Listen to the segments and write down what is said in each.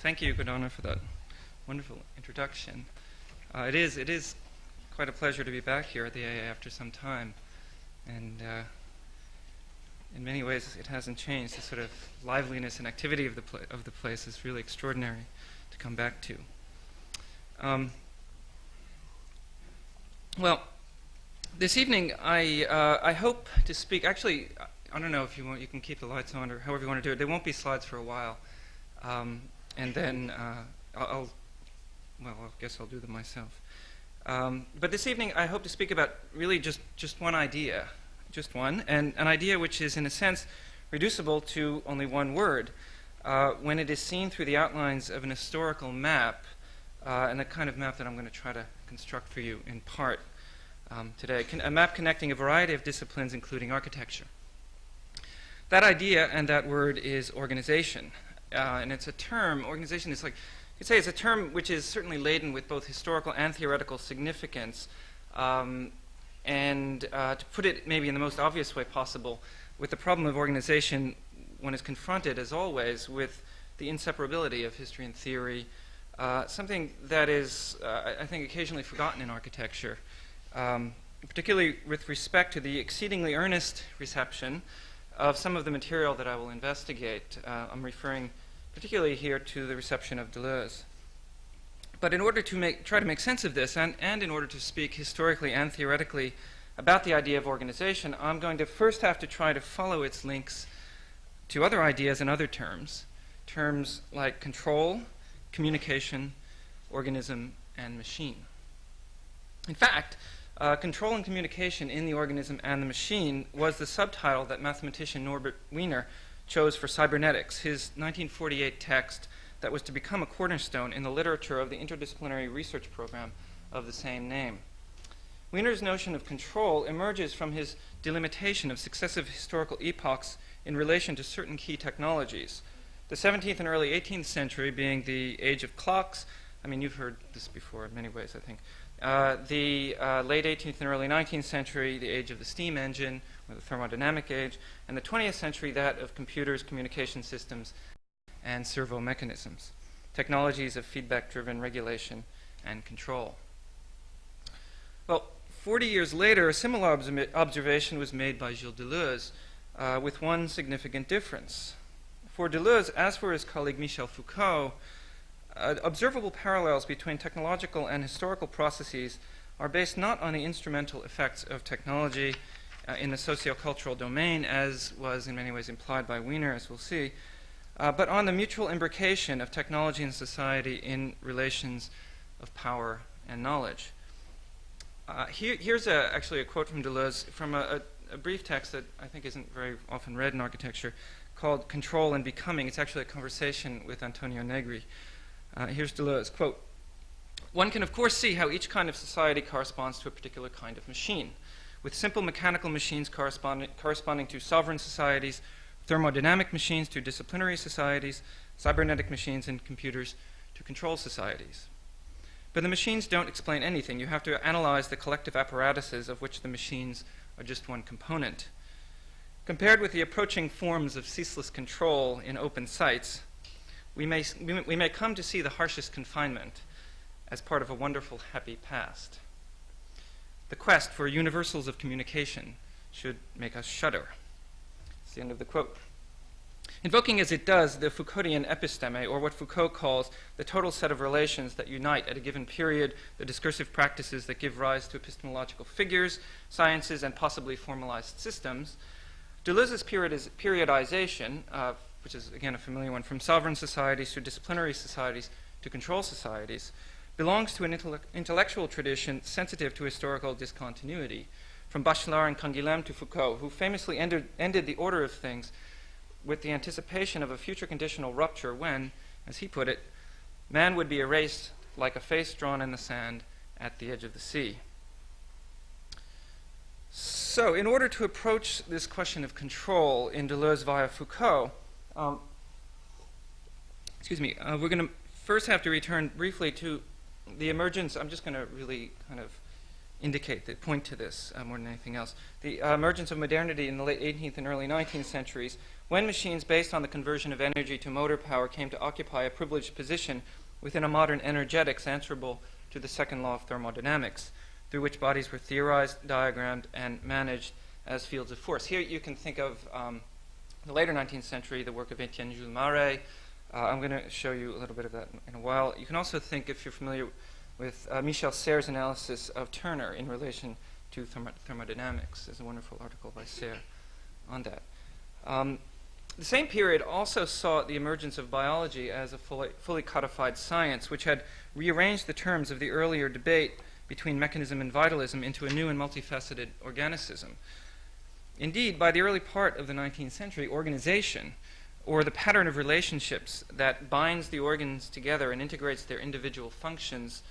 Thank you, Giedion, for that wonderful introduction. It is quite a pleasure to be back here at the AA after some time, and in many ways it hasn't changed. The sort of liveliness and activity of the place is really extraordinary to come back to. Well, this evening I hope to speak. Actually, I don't know if you want. You can keep the lights on or however you want to do it. There won't be slides for a while. And then I guess I'll do them myself. But this evening, I hope to speak about really just one idea, just one, and an idea which is, in a sense, reducible to only one word when it is seen through the outlines of an historical map, and the kind of map that I'm going to try to construct for you in part today, a map connecting a variety of disciplines, including architecture. That idea and that word is organization. And it's a term, organization is like, you'd say it's a term which is certainly laden with both historical and theoretical significance. To put it maybe in the most obvious way possible, with the problem of organization, one is confronted, as always, with the inseparability of history and theory, something that is, I think, occasionally forgotten in architecture, particularly with respect to the exceedingly earnest reception of some of the material that I will investigate. I'm referring particularly here to the reception of Deleuze. But in order to try to make sense of this, and in order to speak historically and theoretically about the idea of organization, I'm going to first have to try to follow its links to other ideas and other terms like control, communication, organism, and machine. In fact, control and communication in the organism and the machine was the subtitle that mathematician Norbert Weiner chose for Cybernetics, his 1948 text that was to become a cornerstone in the literature of the interdisciplinary research program of the same name. Weiner's notion of control emerges from his delimitation of successive historical epochs in relation to certain key technologies. The 17th and early 18th century being the age of clocks. I mean, you've heard this before in many ways, I think. The late 18th and early 19th century, the age of the steam engine, or the thermodynamic age, and the 20th century, that of computers, communication systems, and servo mechanisms, technologies of feedback-driven regulation and control. Well, 40 years later, a similar observation was made by Gilles Deleuze, with one significant difference. For Deleuze, as for his colleague Michel Foucault, observable parallels between technological and historical processes are based not on the instrumental effects of technology in the socio-cultural domain, as was in many ways implied by Wiener, as we'll see, but on the mutual imbrication of technology and society in relations of power and knowledge. Here's actually a quote from Deleuze from a brief text that I think isn't very often read in architecture called Control and Becoming. It's actually a conversation with Antonio Negri. Here's Deleuze, quote, "One can of course see how each kind of society corresponds to a particular kind of machine, with simple mechanical machines corresponding to sovereign societies, thermodynamic machines to disciplinary societies, cybernetic machines and computers to control societies. But the machines don't explain anything. You have to analyze the collective apparatuses of which the machines are just one component. Compared with the approaching forms of ceaseless control in open sites, we may come to see the harshest confinement as part of a wonderful, happy past. The quest for universals of communication should make us shudder." That's the end of the quote. Invoking as it does the Foucauldian episteme, or what Foucault calls the total set of relations that unite at a given period the discursive practices that give rise to epistemological figures, sciences, and possibly formalized systems, Deleuze's periodization, which is again a familiar one, from sovereign societies to disciplinary societies to control societies, belongs to an intellectual tradition sensitive to historical discontinuity, from Bachelard and Canguilhem to Foucault, who famously ended the order of things with the anticipation of a future conditional rupture when, as he put it, man would be erased like a face drawn in the sand at the edge of the sea. So, in order to approach this question of control in Deleuze via Foucault, we're going to first have to return briefly to the emergence. I'm just going to really kind of point to this more than anything else. The emergence of modernity in the late 18th and early 19th centuries when machines based on the conversion of energy to motor power came to occupy a privileged position within a modern energetics answerable to the second law of thermodynamics, through which bodies were theorized, diagrammed, and managed as fields of force. Here you can think of the later 19th century, the work of Etienne Jules Marais. I'm going to show you a little bit of that in a while. You can also think, if you're familiar with Michel Serres' analysis of Turner in relation to thermodynamics. There's a wonderful article by Serres on that. The same period also saw the emergence of biology as a fully codified science, which had rearranged the terms of the earlier debate between mechanism and vitalism into a new and multifaceted organicism. Indeed, by the early part of the 19th century, organization, or the pattern of relationships that binds the organs together and integrates their individual functions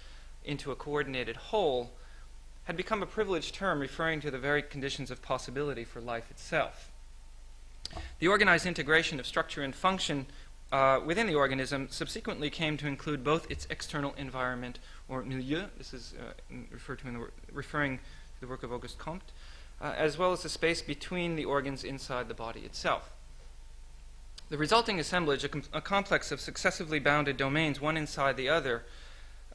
into a coordinated whole, had become a privileged term referring to the very conditions of possibility for life itself. The organized integration of structure and function within the organism subsequently came to include both its external environment, or milieu, this is referring to the work of Auguste Comte, as well as the space between the organs inside the body itself. The resulting assemblage, a complex of successively bounded domains, one inside the other,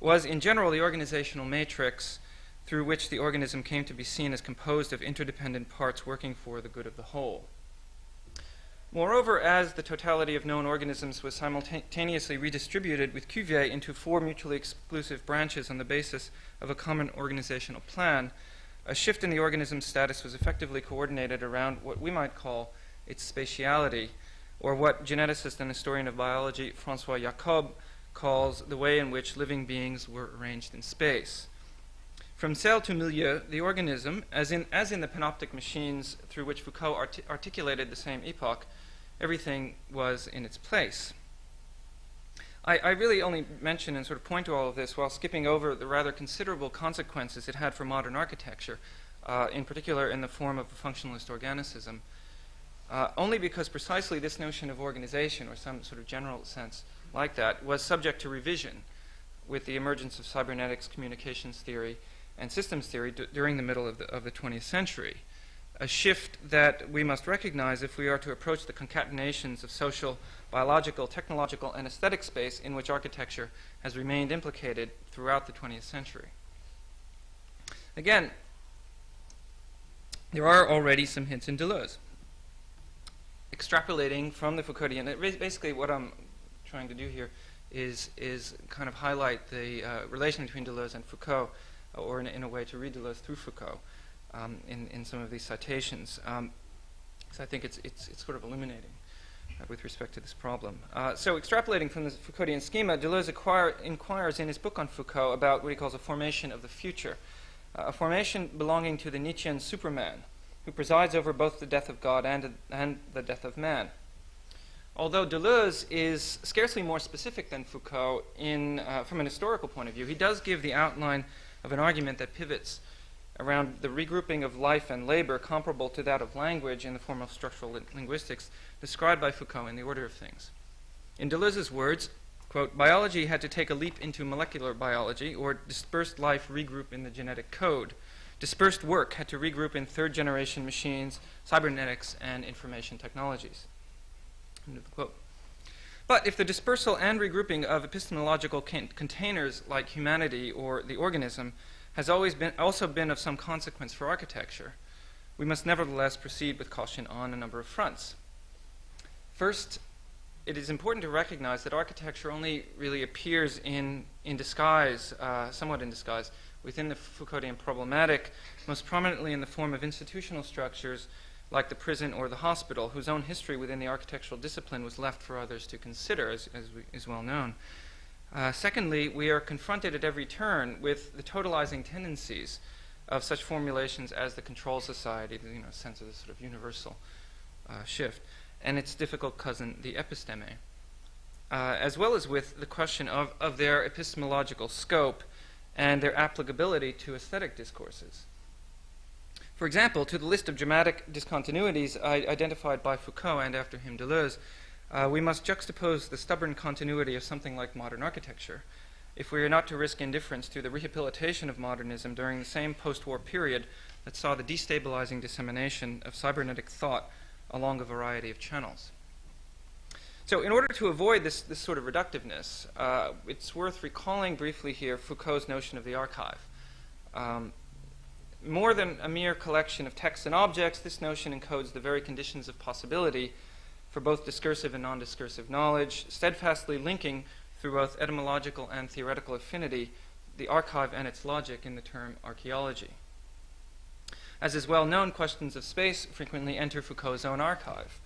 was in general the organizational matrix through which the organism came to be seen as composed of interdependent parts working for the good of the whole. Moreover, as the totality of known organisms was simultaneously redistributed with Cuvier into 4 mutually exclusive branches on the basis of a common organizational plan, a shift in the organism's status was effectively coordinated around what we might call its spatiality, or what geneticist and historian of biology François Jacob calls the way in which living beings were arranged in space. From cell to milieu, the organism, as in the panoptic machines through which Foucault articulated the same epoch, everything was in its place. I really only mention and sort of point to all of this while skipping over the rather considerable consequences it had for modern architecture, in particular in the form of a functionalist organicism, only because precisely this notion of organization, or some sort of general sense like that, was subject to revision with the emergence of cybernetics, communications theory, and systems theory during the middle of the 20th century. A shift that we must recognize if we are to approach the concatenations of social, biological, technological, and aesthetic space in which architecture has remained implicated throughout the 20th century. Again, there are already some hints in Deleuze. Extrapolating from the Foucauldian, basically what I'm trying to do here is kind of highlight the relation between Deleuze and Foucault, or in a way to read Deleuze through Foucault in some of these citations. So I think it's sort of illuminating with respect to this problem. So extrapolating from the Foucauldian schema, Deleuze inquires in his book on Foucault about what he calls a formation of the future, a formation belonging to the Nietzschean Superman, who presides over both the death of God and the death of man. Although Deleuze is scarcely more specific than Foucault from an historical point of view, he does give the outline of an argument that pivots around the regrouping of life and labor comparable to that of language in the form of structural linguistics described by Foucault in The Order of Things. In Deleuze's words, quote, biology had to take a leap into molecular biology, or dispersed life regroup in the genetic code. Dispersed work had to regroup in third-generation machines, cybernetics, and information technologies. End of the quote. But if the dispersal and regrouping of epistemological containers like humanity or the organism has also been of some consequence for architecture, we must nevertheless proceed with caution on a number of fronts. First, it is important to recognize that architecture only really appears in disguise, somewhat in disguise, within the Foucauldian problematic, most prominently in the form of institutional structures like the prison or the hospital, whose own history within the architectural discipline was left for others to consider, as is well known. Secondly, we are confronted at every turn with the totalizing tendencies of such formulations as the control society, the sense of this sort of universal shift, and its difficult cousin, the episteme, as well as with the question of their epistemological scope and their applicability to aesthetic discourses. For example, to the list of dramatic discontinuities identified by Foucault and after him Deleuze, we must juxtapose the stubborn continuity of something like modern architecture, if we are not to risk indifference to the rehabilitation of modernism during the same post-war period that saw the destabilizing dissemination of cybernetic thought along a variety of channels. So in order to avoid this sort of reductiveness, it's worth recalling briefly here Foucault's notion of the archive. More than a mere collection of texts and objects, this notion encodes the very conditions of possibility for both discursive and non-discursive knowledge, steadfastly linking through both etymological and theoretical affinity the archive and its logic in the term archaeology. As is well known, questions of space frequently enter Foucault's own archive,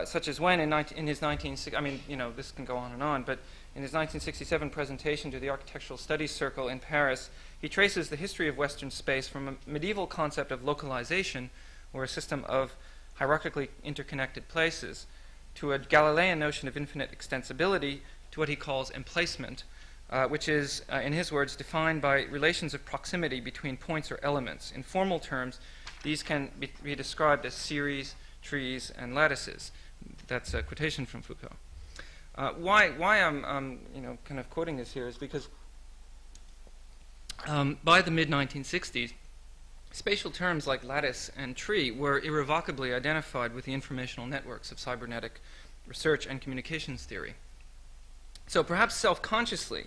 such as when in his 1960, I mean, this can go on, but in his 1967 presentation to the Architectural Studies Circle in Paris, he traces the history of Western space from a medieval concept of localization, or a system of hierarchically interconnected places, to a Galilean notion of infinite extensibility, to what he calls emplacement, which is, in his words, defined by relations of proximity between points or elements. In formal terms, these can be described as series, trees, and lattices. That's a quotation from Foucault. Why I'm kind of quoting this here is because by the mid-1960s, spatial terms like lattice and tree were irrevocably identified with the informational networks of cybernetic research and communications theory. So perhaps self-consciously,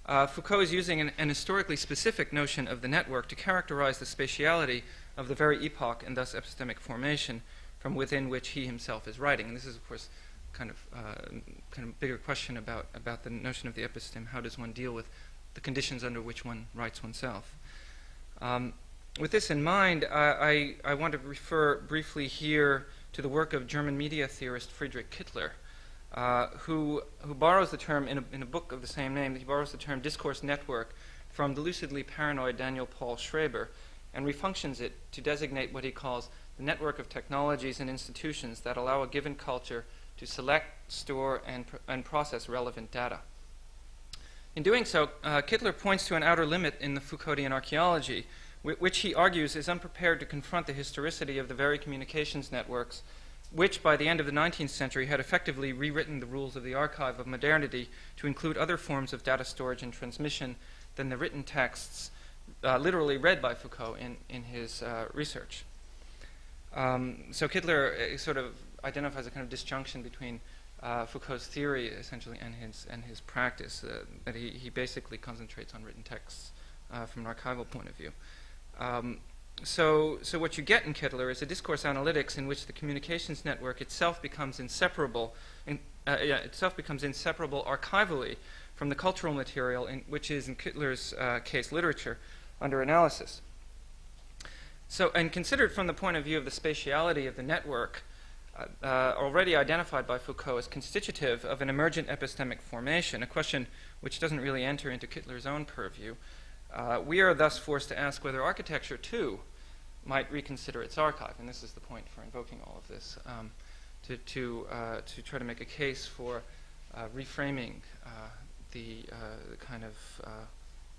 Foucault is using an historically specific notion of the network to characterize the spatiality of the very epoch and thus epistemic formation from within which he himself is writing. And this is, of course, kind of bigger question about the notion of the episteme. How does one deal with the conditions under which one writes oneself? With this in mind, I want to refer briefly here to the work of German media theorist Friedrich Kittler, who borrows the term in a book of the same name. He borrows the term discourse network from the lucidly paranoid Daniel Paul Schreber and refunctions it to designate what he calls the network of technologies and institutions that allow a given culture to select, store, and process relevant data. In doing so, Kittler points to an outer limit in the Foucauldian archaeology, which he argues is unprepared to confront the historicity of the very communications networks, which by the end of the 19th century had effectively rewritten the rules of the archive of modernity to include other forms of data storage and transmission than the written texts literally read by Foucault in his research. So Kittler sort of identifies a kind of disjunction between Foucault's theory, essentially, and his practice, that he basically concentrates on written texts from an archival point of view. So what you get in Kittler is a discourse analytics in which the communications network itself becomes inseparable archivally from the cultural material, which is, in Kittler's case, literature, under analysis. So, and considered from the point of view of the spatiality of the network, already identified by Foucault as constitutive of an emergent epistemic formation, a question which doesn't really enter into Kittler's own purview, we are thus forced to ask whether architecture, too, might reconsider its archive. And this is the point for invoking all of this, to try to make a case for reframing the kind of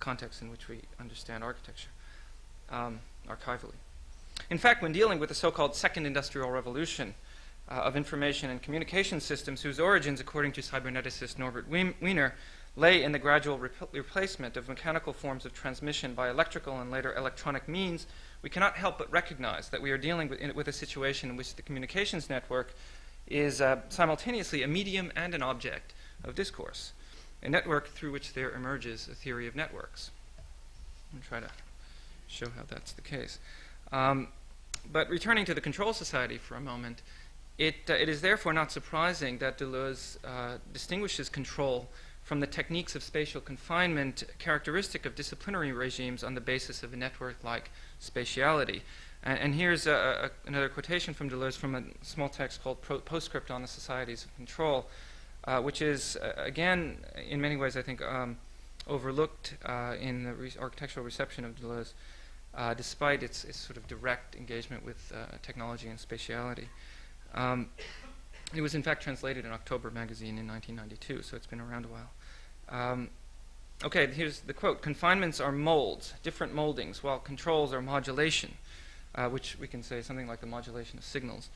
context in which we understand architecture archivally. In fact, when dealing with the so-called Second Industrial Revolution of information and communication systems, whose origins, according to cyberneticist Norbert Weiner, lay in the gradual replacement of mechanical forms of transmission by electrical and later electronic means, we cannot help but recognize that we are dealing with a situation in which the communications network is simultaneously a medium and an object of discourse, a network through which there emerges a theory of networks. I'm going to try to show how that's the case. But returning to the control society for a moment, it is therefore not surprising that Deleuze distinguishes control from the techniques of spatial confinement characteristic of disciplinary regimes on the basis of a network-like spatiality. And here's another quotation from Deleuze from a small text called Postscript on the Societies of Control, which is, again, in many ways, I think, overlooked in the architectural reception of Deleuze, despite its sort of direct engagement with technology and spatiality. It was, in fact, translated in October magazine in 1992, so it's been around a while. Okay, here's the quote. Confinements are molds, different moldings, while controls are modulation, which we can say something like the modulation of signals.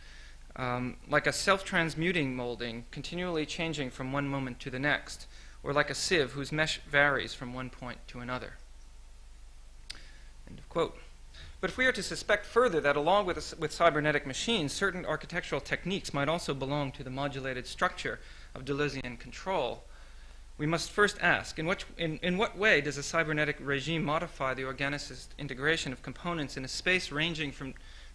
Like a self-transmuting molding, continually changing from one moment to the next, or like a sieve whose mesh varies from one point to another. End of quote. But if we are to suspect further that along with cybernetic machines, certain architectural techniques might also belong to the modulated structure of Deleuzian control, we must first ask, in what way does a cybernetic regime modify the organicist integration of components in a space ranging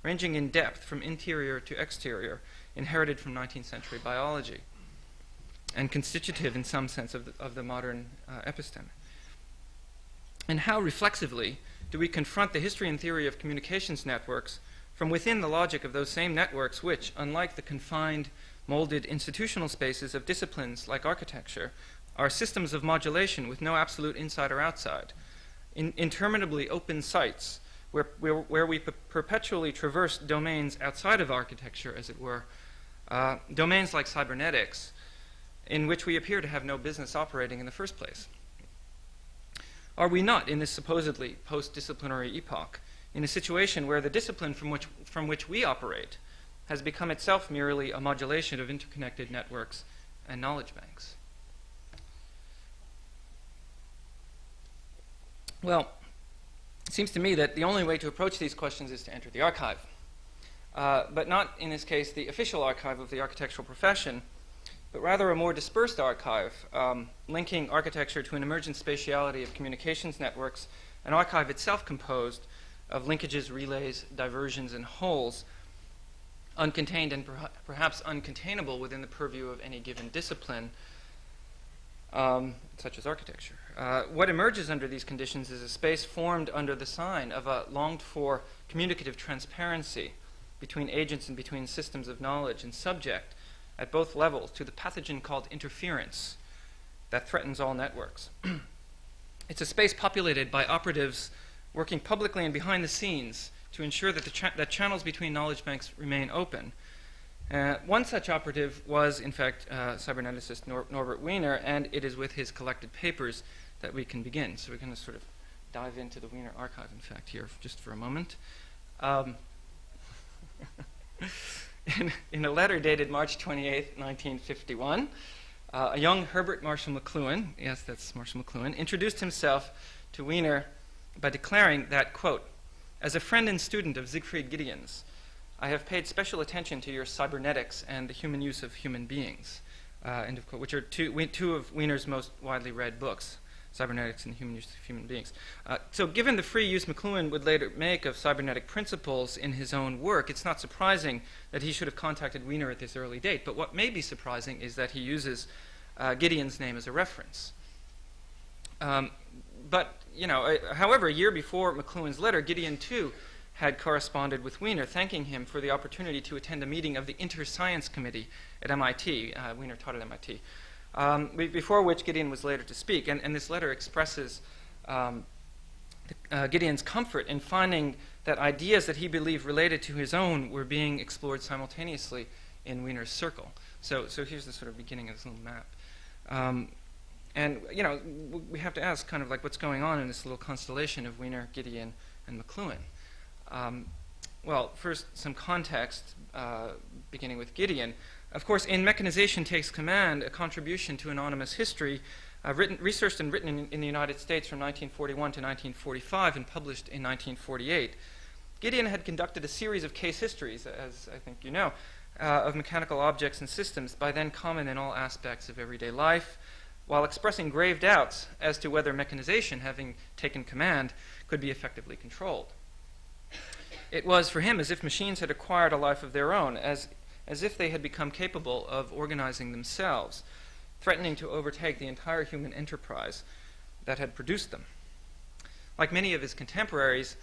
in depth from interior to exterior, inherited from 19th century biology, and constitutive in some sense of the modern episteme? And how reflexively do we confront the history and theory of communications networks from within the logic of those same networks which, unlike the confined, molded institutional spaces of disciplines like architecture, are systems of modulation with no absolute inside or outside, interminably open sites where we perpetually traverse domains outside of architecture, as it were, domains like cybernetics, in which we appear to have no business operating in the first place? Are we not, in this supposedly post-disciplinary epoch, in a situation where the discipline from which we operate has become itself merely a modulation of interconnected networks and knowledge banks? Well, it seems to me that the only way to approach these questions is to enter the archive, but not, in this case, the official archive of the architectural profession, but rather a more dispersed archive, linking architecture to an emergent spatiality of communications networks, an archive itself composed of linkages, relays, diversions, and holes, uncontained and perhaps uncontainable within the purview of any given discipline, such as architecture. What emerges under these conditions is a space formed under the sign of a longed-for communicative transparency between agents and between systems of knowledge and subject at both levels to the pathogen called interference that threatens all networks. It's a space populated by operatives working publicly and behind the scenes to ensure that that channels between knowledge banks remain open. One such operative was, in fact, cyberneticist Norbert Weiner, and it is with his collected papers that we can begin. So we're going to sort of dive into the Wiener archive, in fact, here just for a moment. In a letter dated March 28, 1951, a young Herbert Marshall McLuhan, yes, that's Marshall McLuhan, introduced himself to Wiener by declaring that, quote, "As a friend and student of Siegfried Giedion's, I have paid special attention to your cybernetics and the human use of human beings," end of quote, which are two of Wiener's most widely read books, Cybernetics and the Human Use of Human Beings. So given the free use McLuhan would later make of cybernetic principles in his own work, it's not surprising that he should have contacted Wiener at this early date. But what may be surprising is that he uses Giedion's name as a reference. But, you know, however, a year before McLuhan's letter, Giedion, too, had corresponded with Wiener, thanking him for the opportunity to attend a meeting of the Inter-Science Committee at MIT. Wiener taught at MIT. Before which Giedion was later to speak. And this letter expresses Giedion's comfort in finding that ideas that he believed related to his own were being explored simultaneously in Wiener's circle. So here's the sort of beginning of this little map. And, you know, we have to ask kind of like what's going on in this little constellation of Wiener, Giedion, and McLuhan. Well, first, some context, beginning with Giedion. Of course, in Mechanization Takes Command, a contribution to anonymous history, researched and written in the United States from 1941 to 1945 and published in 1948, Giedion had conducted a series of case histories, as I think you know, of mechanical objects and systems by then common in all aspects of everyday life, while expressing grave doubts as to whether mechanization, having taken command, could be effectively controlled. It was for him as if machines had acquired a life of their own, as if they had become capable of organizing themselves, threatening to overtake the entire human enterprise that had produced them. Like many of his contemporaries,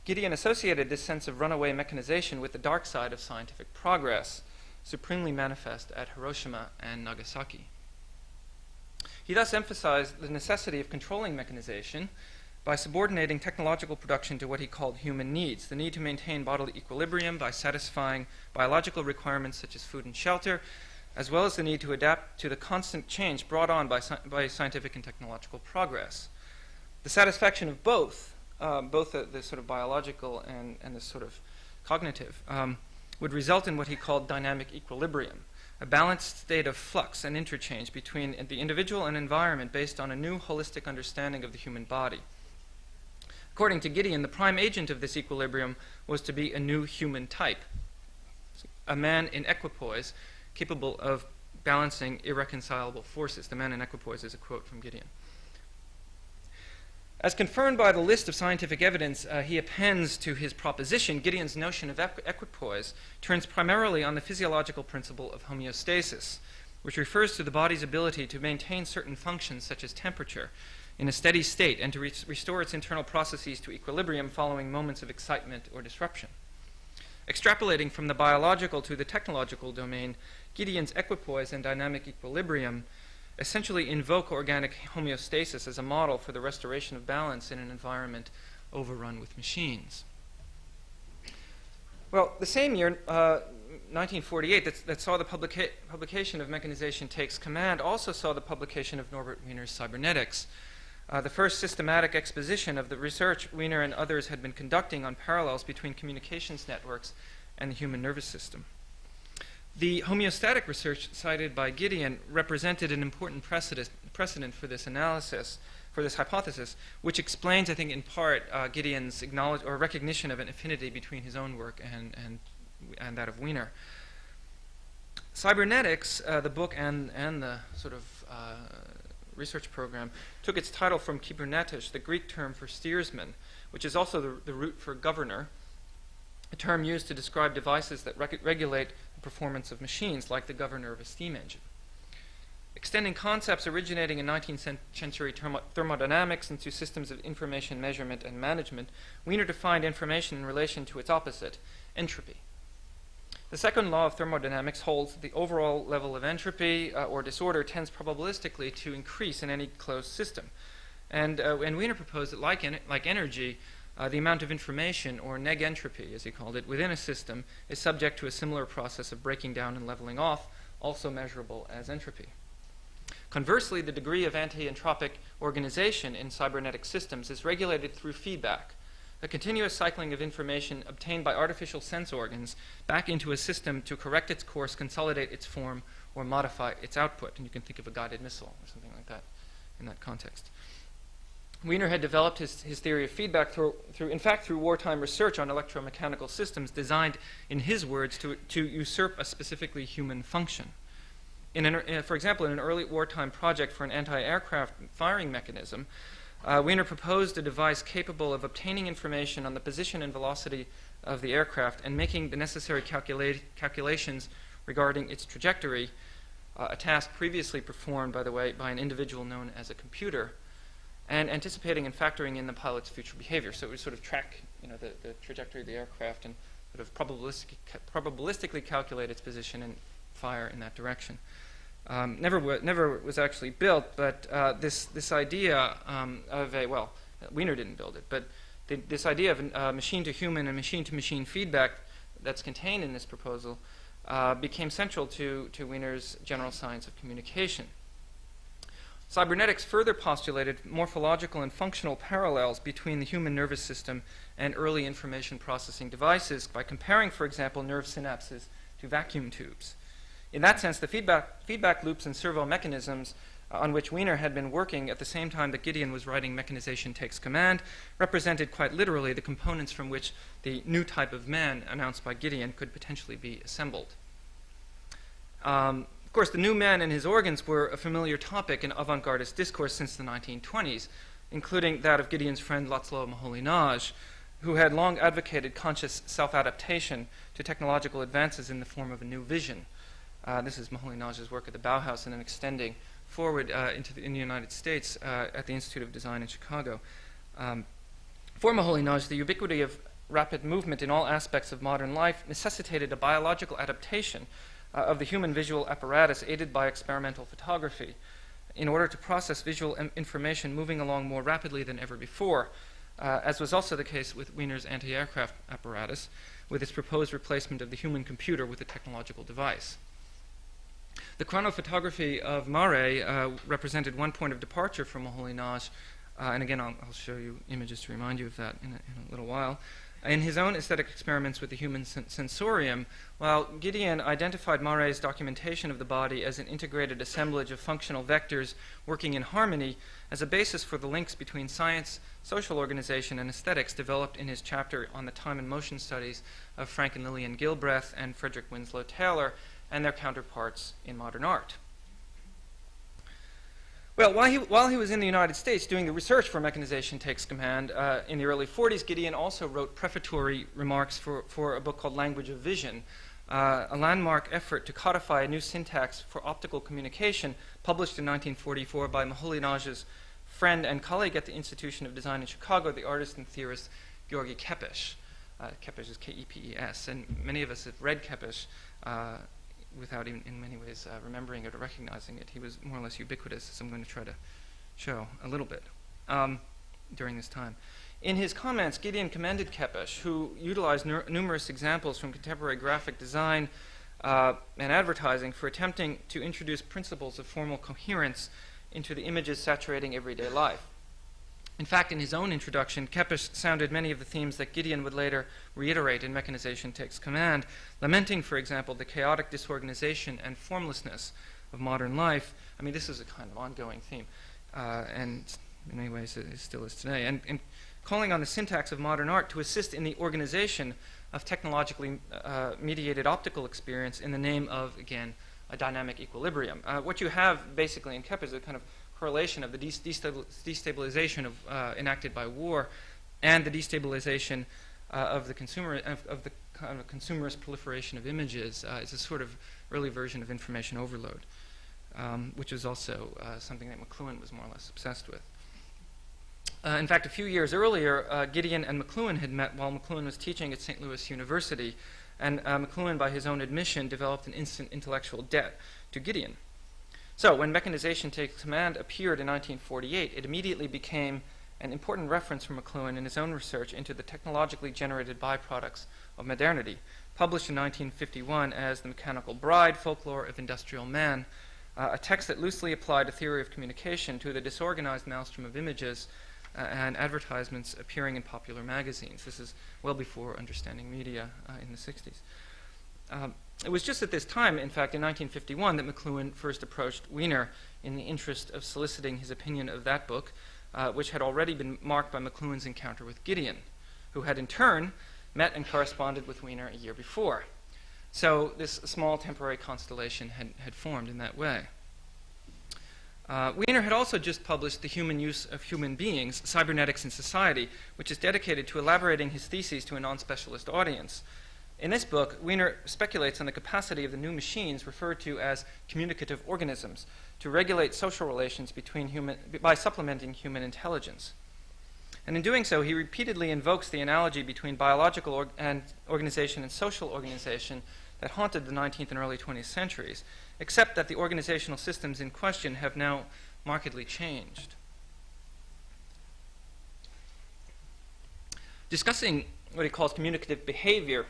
Giedion associated this sense of runaway mechanization with the dark side of scientific progress, supremely manifest at Hiroshima and Nagasaki. He thus emphasized the necessity of controlling mechanization by subordinating technological production to what he called human needs, the need to maintain bodily equilibrium by satisfying biological requirements such as food and shelter, as well as the need to adapt to the constant change brought on by scientific and technological progress. The satisfaction of both the sort of biological and the sort of cognitive, would result in what he called dynamic equilibrium, a balanced state of flux and interchange between the individual and environment based on a new holistic understanding of the human body. According to Giedion, the prime agent of this equilibrium was to be a new human type, a man in equipoise, capable of balancing irreconcilable forces. The man in equipoise is a quote from Giedion. As confirmed by the list of scientific evidence he appends to his proposition, Giedion's notion of equipoise turns primarily on the physiological principle of homeostasis, which refers to the body's ability to maintain certain functions such as temperature in a steady state and to restore its internal processes to equilibrium following moments of excitement or disruption. Extrapolating from the biological to the technological domain, Giedion's equipoise and dynamic equilibrium essentially invoke organic homeostasis as a model for the restoration of balance in an environment overrun with machines. Well, the same year, 1948, that saw the publication of Mechanization Takes Command, also saw the publication of Norbert Weiner's Cybernetics, the first systematic exposition of the research Wiener and others had been conducting on parallels between communications networks and the human nervous system. The homeostatic research cited by Giedion represented an important precedent for this analysis, for this hypothesis, which explains, I think, in part, Giedion's recognition of an affinity between his own work and that of Wiener. Cybernetics, the book and the sort of research program, took its title from Kybernetes, the Greek term for steersman, which is also the root for governor, a term used to describe devices that regulate the performance of machines, like the governor of a steam engine. Extending concepts originating in 19th century thermodynamics into systems of information measurement and management, Wiener defined information in relation to its opposite, entropy. The second law of thermodynamics holds that the overall level of entropy or disorder tends probabilistically to increase in any closed system. And Wiener proposed that, like energy, the amount of information, or negentropy, as he called it, within a system is subject to a similar process of breaking down and leveling off, also measurable as entropy. Conversely, the degree of anti-entropic organization in cybernetic systems is regulated through feedback, a continuous cycling of information obtained by artificial sense organs back into a system to correct its course, consolidate its form, or modify its output. And you can think of a guided missile or something like that in that context. Wiener had developed his theory of feedback through wartime research on electromechanical systems designed, in his words, to usurp a specifically human function. For example, in an early wartime project for an anti-aircraft firing mechanism, Wiener proposed a device capable of obtaining information on the position and velocity of the aircraft and making the necessary calculations regarding its trajectory, a task previously performed, by the way, by an individual known as a computer, and anticipating and factoring in the pilot's future behavior. So it would sort of track, the trajectory of the aircraft and sort of probabilistically calculate its position and fire in that direction. Never was actually built, but this idea Wiener didn't build it, but this idea of machine-to-human and machine-to-machine feedback that's contained in this proposal became central to Wiener's general science of communication. Cybernetics further postulated morphological and functional parallels between the human nervous system and early information processing devices by comparing, for example, nerve synapses to vacuum tubes. In that sense, the feedback loops and servo mechanisms on which Wiener had been working at the same time that Giedion was writing Mechanization Takes Command represented quite literally the components from which the new type of man announced by Giedion could potentially be assembled. Of course, the new man and his organs were a familiar topic in avant-gardist discourse since the 1920s, including that of Giedion's friend László Moholy-Nagy, who had long advocated conscious self-adaptation to technological advances in the form of a new vision. This is Moholy-Nagy's work at the Bauhaus and then extending forward in the United States at the Institute of Design in Chicago. For Moholy-Nagy, the ubiquity of rapid movement in all aspects of modern life necessitated a biological adaptation of the human visual apparatus aided by experimental photography in order to process visual information moving along more rapidly than ever before, as was also the case with Wiener's anti-aircraft apparatus, with its proposed replacement of the human computer with a technological device. The chronophotography of Maré represented one point of departure from Moholy-Nagy, and again I'll show you images to remind you of that in a little while. In his own aesthetic experiments with the human sensorium, while Giedion identified Maré's documentation of the body as an integrated assemblage of functional vectors working in harmony as a basis for the links between science, social organization, and aesthetics developed in his chapter on the time and motion studies of Frank and Lillian Gilbreth and Frederick Winslow Taylor, and their counterparts in modern art. Well, while he was in the United States doing the research for Mechanization Takes Command in the early 40s, Giedion also wrote prefatory remarks for a book called Language of Vision, a landmark effort to codify a new syntax for optical communication, published in 1944 by Moholy-Nagy's friend and colleague at the Institution of Design in Chicago, the artist and theorist Gyorgy Kepes. Kepes is K-E-P-E-S, and many of us have read Kepes without even, in many ways, remembering it or recognizing it. He was more or less ubiquitous, as I'm going to try to show a little bit during this time. In his comments, Giedion commended Kepes, who utilized numerous examples from contemporary graphic design and advertising for attempting to introduce principles of formal coherence into the images saturating everyday life. In fact, in his own introduction, Kepes sounded many of the themes that Giedion would later reiterate in Mechanization Takes Command, lamenting, for example, the chaotic disorganization and formlessness of modern life. I mean, this is a kind of ongoing theme, and in many ways it still is today, and calling on the syntax of modern art to assist in the organization of technologically mediated optical experience in the name of, again, a dynamic equilibrium. What you have basically in Kepes is a kind of correlation of the destabilization of, enacted by war and the destabilization of the consumerist proliferation of images. It's a sort of early version of information overload, which was also something that McLuhan was more or less obsessed with. In fact, a few years earlier, Giedion and McLuhan had met while McLuhan was teaching at St. Louis University, and McLuhan, by his own admission, developed an instant intellectual debt to Giedion. So when Mechanization Takes Command appeared in 1948, it immediately became an important reference for McLuhan in his own research into the technologically generated byproducts of modernity, published in 1951 as The Mechanical Bride, Folklore of Industrial Man, a text that loosely applied a theory of communication to the disorganized maelstrom of images and advertisements appearing in popular magazines. This is well before understanding media in the 60s. It was just at this time, in fact, in 1951, that McLuhan first approached Wiener in the interest of soliciting his opinion of that book, which had already been marked by McLuhan's encounter with Giedion, who had in turn met and corresponded with Wiener a year before. So this small temporary constellation had formed in that way. Wiener had also just published The Human Use of Human Beings, Cybernetics in Society, which is dedicated to elaborating his theses to a non-specialist audience. In this book, Wiener speculates on the capacity of the new machines referred to as communicative organisms to regulate social relations by supplementing human intelligence. And in doing so, he repeatedly invokes the analogy between biological organization and social organization that haunted the 19th and early 20th centuries, except that the organizational systems in question have now markedly changed. Discussing what he calls communicative behavior,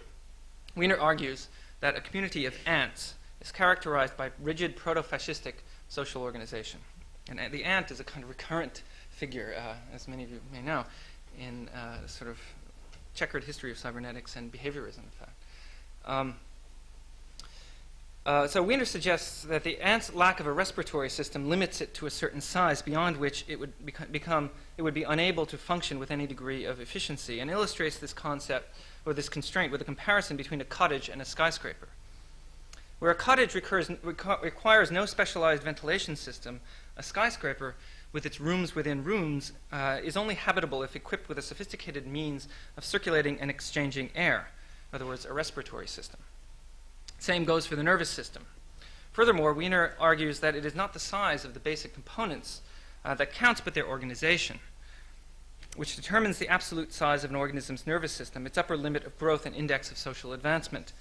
Wiener argues that a community of ants is characterized by rigid proto-fascistic social organization. And the ant is a kind of recurrent figure, as many of you may know, in a sort of checkered history of cybernetics and behaviorism, in fact. So Wiener suggests that the ant's lack of a respiratory system limits it to a certain size, beyond which it would be unable to function with any degree of efficiency, and illustrates this concept or this constraint with a comparison between a cottage and a skyscraper. Where a cottage requires no specialized ventilation system, a skyscraper, with its rooms within rooms, is only habitable if equipped with a sophisticated means of circulating and exchanging air, in other words, a respiratory system. Same goes for the nervous system. Furthermore, Wiener argues that it is not the size of the basic components that counts, but their organization, which determines the absolute size of an organism's nervous system, its upper limit of growth and index of social advancement.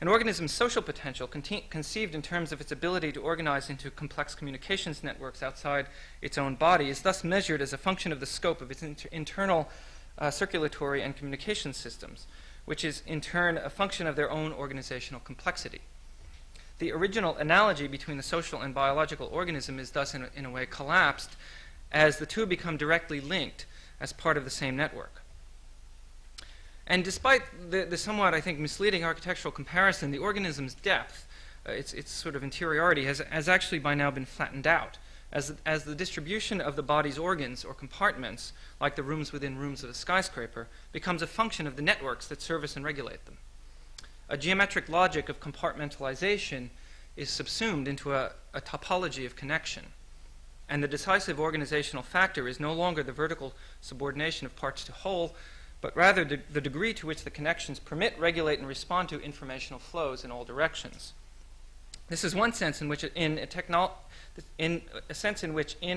An organism's social potential, conceived in terms of its ability to organize into complex communications networks outside its own body, is thus measured as a function of the scope of its internal circulatory and communication systems, which is in turn a function of their own organizational complexity. The original analogy between the social and biological organism is thus in a way collapsed as the two become directly linked as part of the same network. And despite the somewhat, I think, misleading architectural comparison, the organism's depth, its sort of interiority, has actually by now been flattened out, as the distribution of the body's organs or compartments, like the rooms within rooms of a skyscraper, becomes a function of the networks that service and regulate them. a geometric logic of compartmentalization is subsumed into a topology of connection. And the decisive organizational factor is no longer the vertical subordination of parts to whole, but rather the degree to which the connections permit, regulate, and respond to informational flows in all directions. This is one sense in which, in a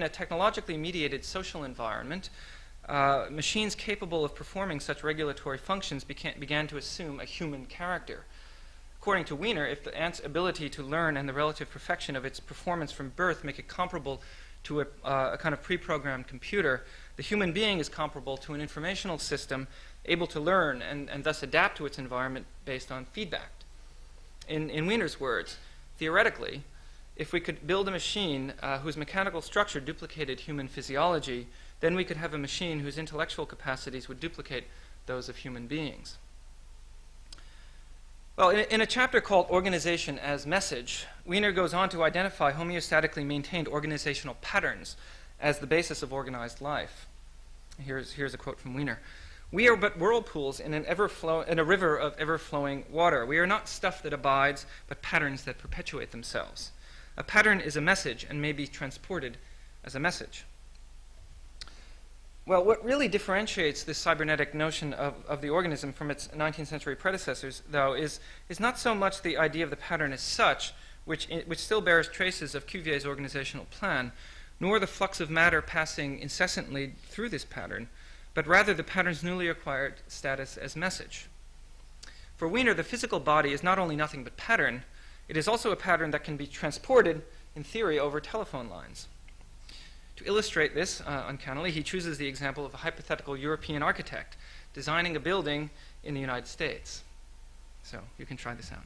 technologically mediated social environment, machines capable of performing such regulatory functions began to assume a human character. According to Wiener, if the ant's ability to learn and the relative perfection of its performance from birth make it comparable to a kind of pre-programmed computer, the human being is comparable to an informational system able to learn and thus adapt to its environment based on feedback. In Wiener's words, theoretically, if we could build a machine whose mechanical structure duplicated human physiology, then we could have a machine whose intellectual capacities would duplicate those of human beings. Well, in a chapter called Organization as Message, Wiener goes on to identify homeostatically maintained organizational patterns as the basis of organized life. Here's a quote from Wiener. "We are but whirlpools in a river of ever-flowing water. We are not stuff that abides, but patterns that perpetuate themselves. A pattern is a message and may be transported as a message." Well, what really differentiates this cybernetic notion of the organism from its 19th century predecessors, though, is not so much the idea of the pattern as such, which still bears traces of Cuvier's organizational plan, nor the flux of matter passing incessantly through this pattern, but rather the pattern's newly acquired status as message. For Wiener, the physical body is not only nothing but pattern, it is also a pattern that can be transported, in theory, over telephone lines. To illustrate this, uncannily, he chooses the example of a hypothetical European architect designing a building in the United States. So you can try this out.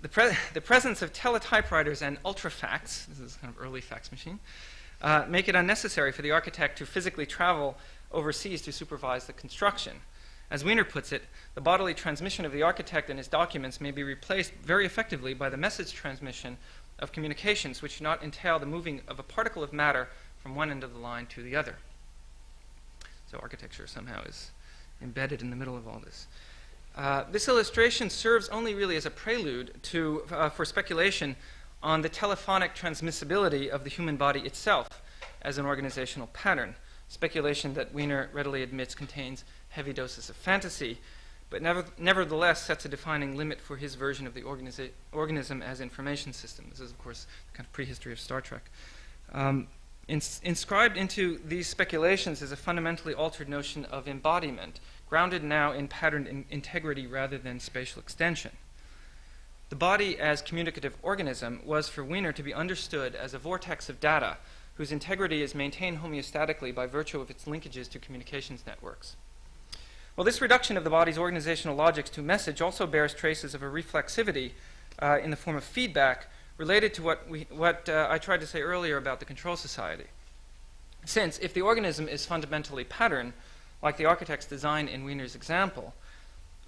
The presence of teletypewriters and ultrafax, this is kind of early fax machine, make it unnecessary for the architect to physically travel overseas to supervise the construction. As Wiener puts it, the bodily transmission of the architect and his documents may be replaced very effectively by the message transmission of communications which do not entail the moving of a particle of matter from one end of the line to the other. So architecture somehow is embedded in the middle of all this. This illustration serves only really as a prelude for speculation on the telephonic transmissibility of the human body itself as an organizational pattern, speculation that Wiener readily admits contains heavy doses of fantasy, but nevertheless sets a defining limit for his version of the organism as information system. This is, of course, the kind of prehistory of Star Trek. Inscribed into these speculations is a fundamentally altered notion of embodiment, grounded now in patterned integrity rather than spatial extension. The body as communicative organism was for Wiener to be understood as a vortex of data whose integrity is maintained homeostatically by virtue of its linkages to communications networks. Well, this reduction of the body's organizational logics to message also bears traces of a reflexivity in the form of feedback related to what I tried to say earlier about the control society. Since if the organism is fundamentally pattern, like the architect's design in Wiener's example,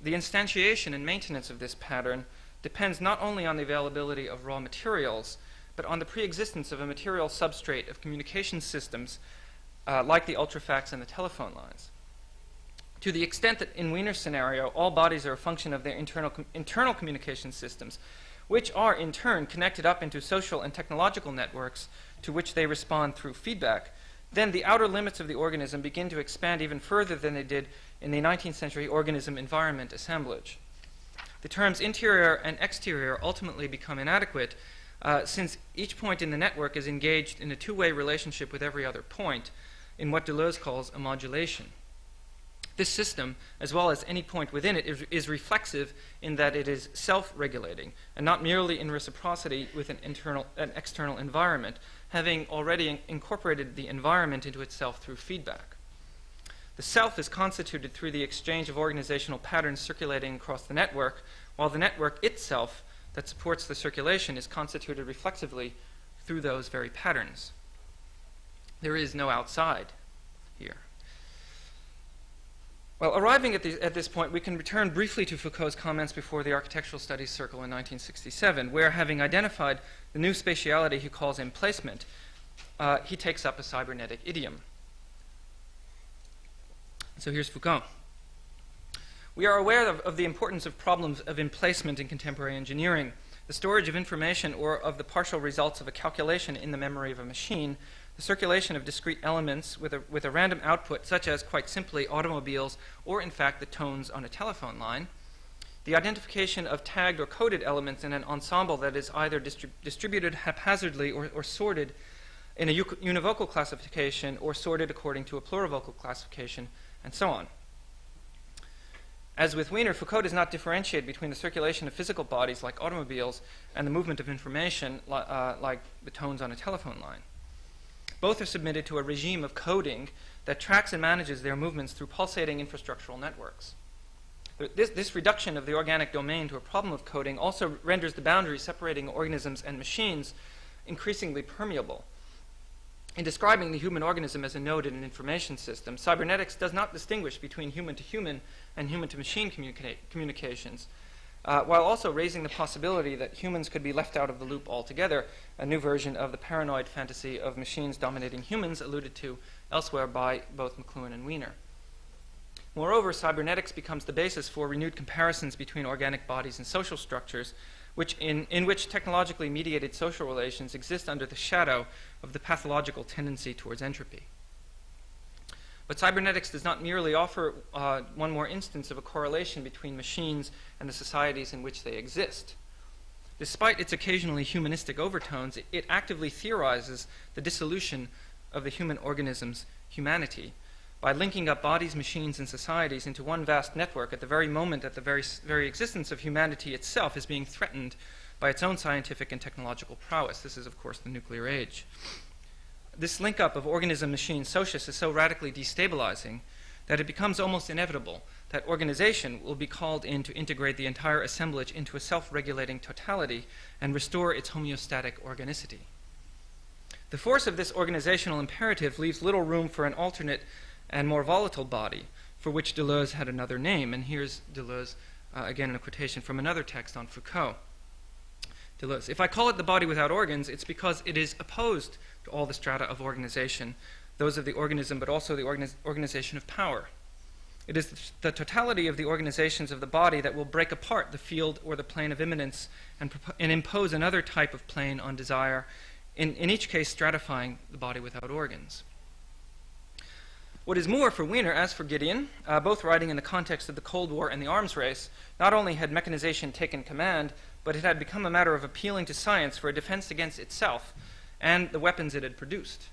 the instantiation and maintenance of this pattern depends not only on the availability of raw materials, but on the pre-existence of a material substrate of communication systems like the ultrafax and the telephone lines. To the extent that in Wiener's scenario, all bodies are a function of their internal communication systems, which are in turn connected up into social and technological networks to which they respond through feedback, then the outer limits of the organism begin to expand even further than they did in the 19th century organism environment assemblage. The terms interior and exterior ultimately become inadequate since each point in the network is engaged in a two-way relationship with every other point in what Deleuze calls a modulation. This system, as well as any point within it, is reflexive in that it is self-regulating and not merely in reciprocity with an external environment, having already incorporated the environment into itself through feedback. The self is constituted through the exchange of organizational patterns circulating across the network, while the network itself that supports the circulation is constituted reflexively through those very patterns. There is no outside here. Well, arriving at this point, we can return briefly to Foucault's comments before the Architectural Studies Circle in 1967, where, having identified the new spatiality he calls emplacement, he takes up a cybernetic idiom. So here's Foucault. We are aware of the importance of problems of emplacement in contemporary engineering. The storage of information or of the partial results of a calculation in the memory of a machine, the circulation of discrete elements with a random output, such as, quite simply, automobiles, or in fact the tones on a telephone line, the identification of tagged or coded elements in an ensemble that is either distributed haphazardly or sorted in a univocal classification or sorted according to a plurivocal classification, and so on. As with Wiener, Foucault does not differentiate between the circulation of physical bodies like automobiles and the movement of information like the tones on a telephone line. Both are submitted to a regime of coding that tracks and manages their movements through pulsating infrastructural networks. This reduction of the organic domain to a problem of coding also renders the boundary separating organisms and machines increasingly permeable. In describing the human organism as a node in an information system, cybernetics does not distinguish between human-to-human and human-to-machine communications, while also raising the possibility that humans could be left out of the loop altogether, a new version of the paranoid fantasy of machines dominating humans alluded to elsewhere by both McLuhan and Wiener. Moreover, cybernetics becomes the basis for renewed comparisons between organic bodies and social structures, in which technologically mediated social relations exist under the shadow of the pathological tendency towards entropy. But cybernetics does not merely offer one more instance of a correlation between machines and the societies in which they exist. Despite its occasionally humanistic overtones, it actively theorizes the dissolution of the human organism's humanity by linking up bodies, machines, and societies into one vast network at the very moment that the very existence of humanity itself is being threatened by its own scientific and technological prowess. This is, of course, the nuclear age. This link-up of organism-machine socius is so radically destabilizing that it becomes almost inevitable that organization will be called in to integrate the entire assemblage into a self-regulating totality and restore its homeostatic organicity. The force of this organizational imperative leaves little room for an alternate and more volatile body, for which Deleuze had another name. And here's Deleuze, again in a quotation from another text on Foucault. Deleuze: "If I call it the body without organs, it's because it is opposed to all the strata of organization, those of the organism, but also the organization of power. It is the totality of the organizations of the body that will break apart the field or the plane of immanence and impose another type of plane on desire, in each case stratifying the body without organs." What is more, for Wiener as for Giedion, both writing in the context of the Cold War and the arms race, not only had mechanization taken command, but it had become a matter of appealing to science for a defense against itself and the weapons it had produced.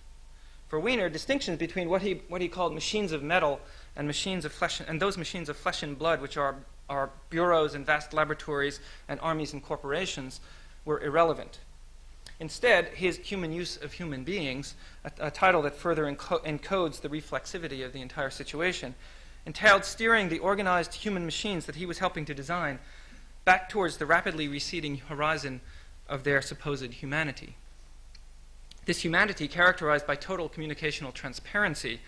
For Wiener, distinctions between what he called machines of metal and machines of flesh, and those machines of flesh and blood, which are bureaus and vast laboratories and armies and corporations, were irrelevant. Instead, his Human Use of Human Beings, a title that further encodes the reflexivity of the entire situation, entailed steering the organized human machines that he was helping to design back towards the rapidly receding horizon of their supposed humanity. This humanity, characterized by total communicational transparency,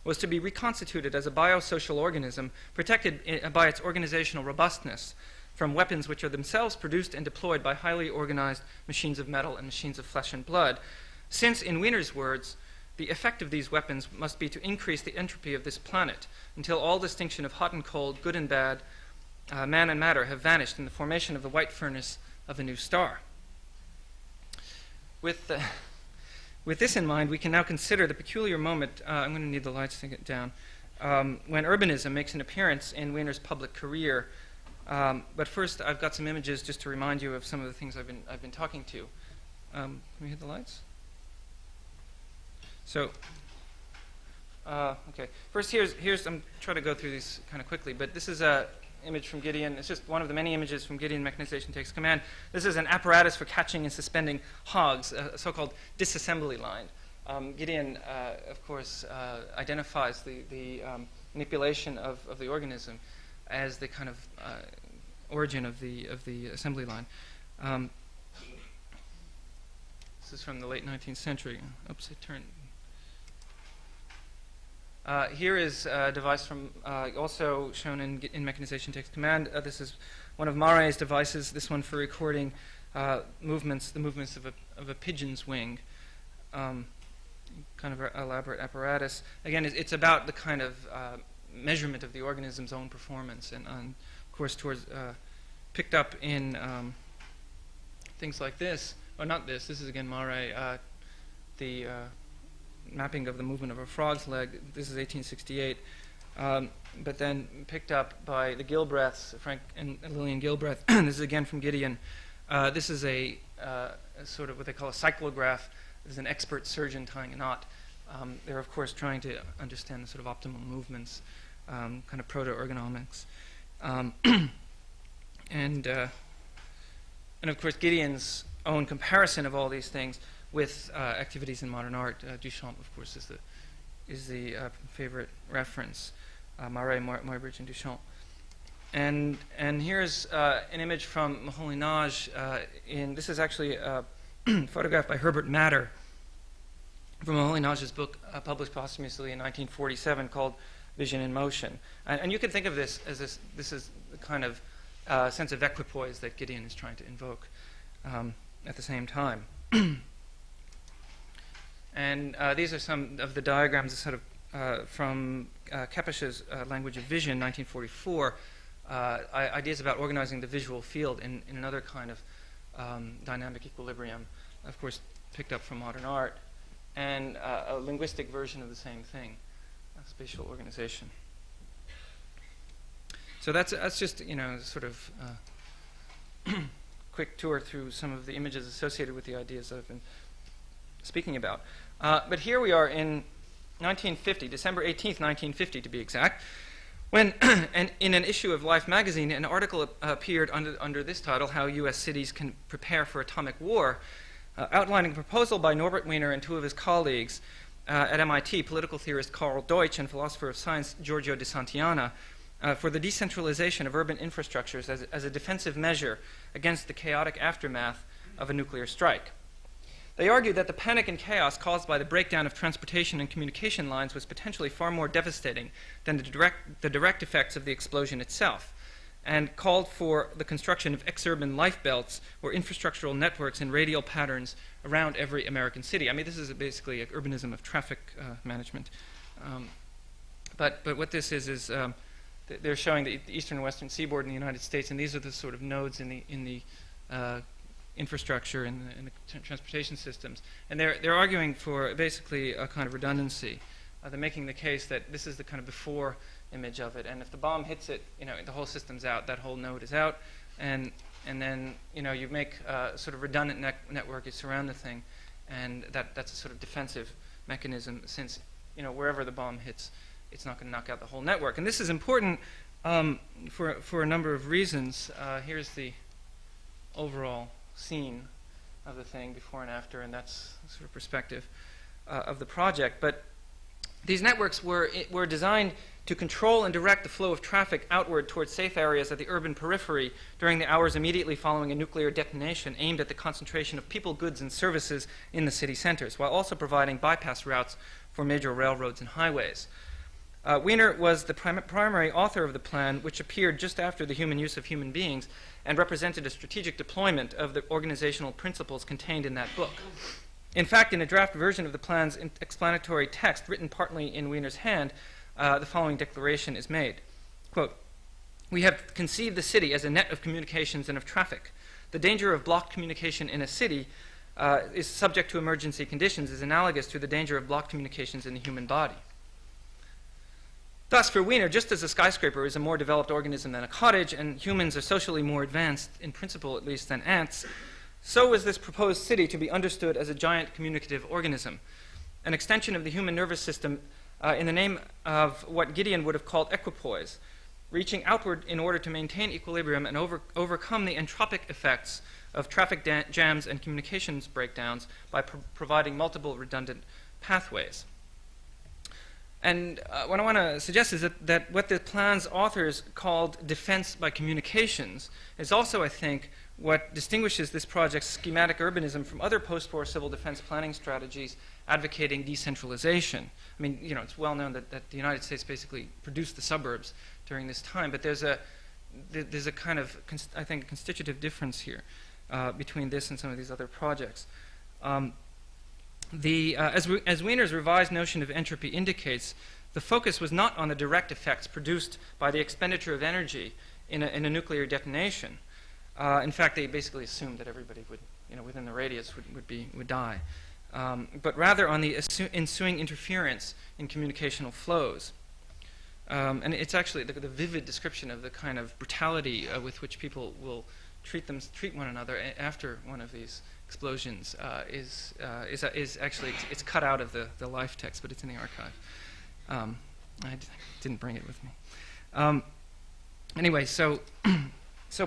was to be reconstituted as a biosocial organism protected by its organizational robustness from weapons which are themselves produced and deployed by highly organized machines of metal and machines of flesh and blood, since, in Wiener's words, the effect of these weapons must be to increase the entropy of this planet until all distinction of hot and cold, good and bad, man and matter have vanished in the formation of the white furnace of a new star. With this in mind, we can now consider the peculiar moment, I'm going to need the lights to get down, when urbanism makes an appearance in Wiener's public career. But first, I've got some images just to remind you of some of the things I've been talking to. Can we hit the lights? So, okay. First, here's I'm trying to go through these kind of quickly, but this is a image from Giedion. It's just one of the many images from Giedion Mechanization Takes Command. This is an apparatus for catching and suspending hogs, a so-called disassembly line. Giedion, of course, identifies the manipulation of the organism as the kind of origin of the assembly line. This is from the late 19th century. Oops, I turned. Here is a device from also shown in Mechanization Takes Command. This is one of Maré's devices. This one for recording the movements of a pigeon's wing. Kind of an elaborate apparatus. Again, it's about the kind of measurement of the organism's own performance, and of course towards picked up in things like this. Or not this. This is again Mare, the mapping of the movement of a frog's leg. This is 1868. But then picked up by the Gilbreths, Frank and Lillian Gilbreth. This is again from Giedion. This is a sort of what they call a cyclograph. This is an expert surgeon tying a knot. They're, of course, trying to understand the sort of optimal movements, kind of proto-ergonomics. And of course, Giedion's own comparison of all these things with activities in modern art. Duchamp, of course, is the favorite reference. Mare, Muybridge, and Duchamp. And here's an image from Moholy-Nagy. This is actually a photograph by Herbert Matter from Moholy-Nagy's book published posthumously in 1947 called Vision in Motion. And you can think of this as this is the kind of sense of equipoise that Giedion is trying to invoke at the same time. And these are some of the diagrams sort of from Kepes's Language of Vision, 1944, ideas about organizing the visual field in another kind of dynamic equilibrium, of course picked up from modern art, and a linguistic version of the same thing, spatial organization. So that's just, sort of quick tour through some of the images associated with the ideas I've been speaking about. But here we are in 1950, December 18th, 1950 to be exact, when in an issue of Life magazine, an article appeared under this title, How U.S. Cities Can Prepare for Atomic War, outlining a proposal by Norbert Weiner and two of his colleagues at MIT, political theorist Karl Deutsch and philosopher of science Giorgio de Santillana, for the decentralization of urban infrastructures as a defensive measure against the chaotic aftermath of a nuclear strike. They argued that the panic and chaos caused by the breakdown of transportation and communication lines was potentially far more devastating than the direct effects of the explosion itself, and called for the construction of exurban life belts or infrastructural networks in radial patterns around every American city. I mean, this is basically an urbanism of traffic management. But what this is they're showing the eastern and western seaboard in the United States, and these are the sort of nodes in the infrastructure and the transportation systems. And they're arguing for basically a kind of redundancy. They're making the case that this is the kind of before image of it, and if the bomb hits it, the whole system's out, that whole node is out, and then you make a sort of redundant network, you surround the thing, and that's a sort of defensive mechanism, since wherever the bomb hits, it's not going to knock out the whole network. And this is important for a number of reasons. Here's the overall scene of the thing before and after, and that's sort of perspective of the project. But these networks were designed to control and direct the flow of traffic outward towards safe areas at the urban periphery during the hours immediately following a nuclear detonation aimed at the concentration of people, goods, and services in the city centers, while also providing bypass routes for major railroads and highways. Wiener was the primary author of the plan, which appeared just after the human use of human beings and represented a strategic deployment of the organizational principles contained in that book. In fact, in a draft version of the plan's explanatory text, written partly in Wiener's hand, the following declaration is made. Quote, "We have conceived the city as a net of communications and of traffic. The danger of blocked communication in a city is subject to emergency conditions is analogous to the danger of blocked communications in the human body." Thus, for Wiener, just as a skyscraper is a more developed organism than a cottage, and humans are socially more advanced, in principle at least, than ants, so was this proposed city to be understood as a giant communicative organism, an extension of the human nervous system in the name of what Giedion would have called equipoise, reaching outward in order to maintain equilibrium and overcome the entropic effects of traffic jams and communications breakdowns by providing multiple redundant pathways. And what I want to suggest is that what the plan's authors called defense by communications is also, I think, what distinguishes this project's schematic urbanism from other post-war civil defense planning strategies advocating decentralization. I mean, it's well known that the United States basically produced the suburbs during this time, but there's a kind of, I think, constitutive difference here between this and some of these other projects. As Wiener's revised notion of entropy indicates, the focus was not on the direct effects produced by the expenditure of energy in a nuclear detonation. In fact, they basically assumed that everybody would, within the radius would die, but rather on the ensuing interference in communicational flows. And it's actually the vivid description of the kind of brutality with which people will treat one another after one of these explosions is actually, it's cut out of the life text, but it's in the archive. I didn't bring it with me. Anyway, so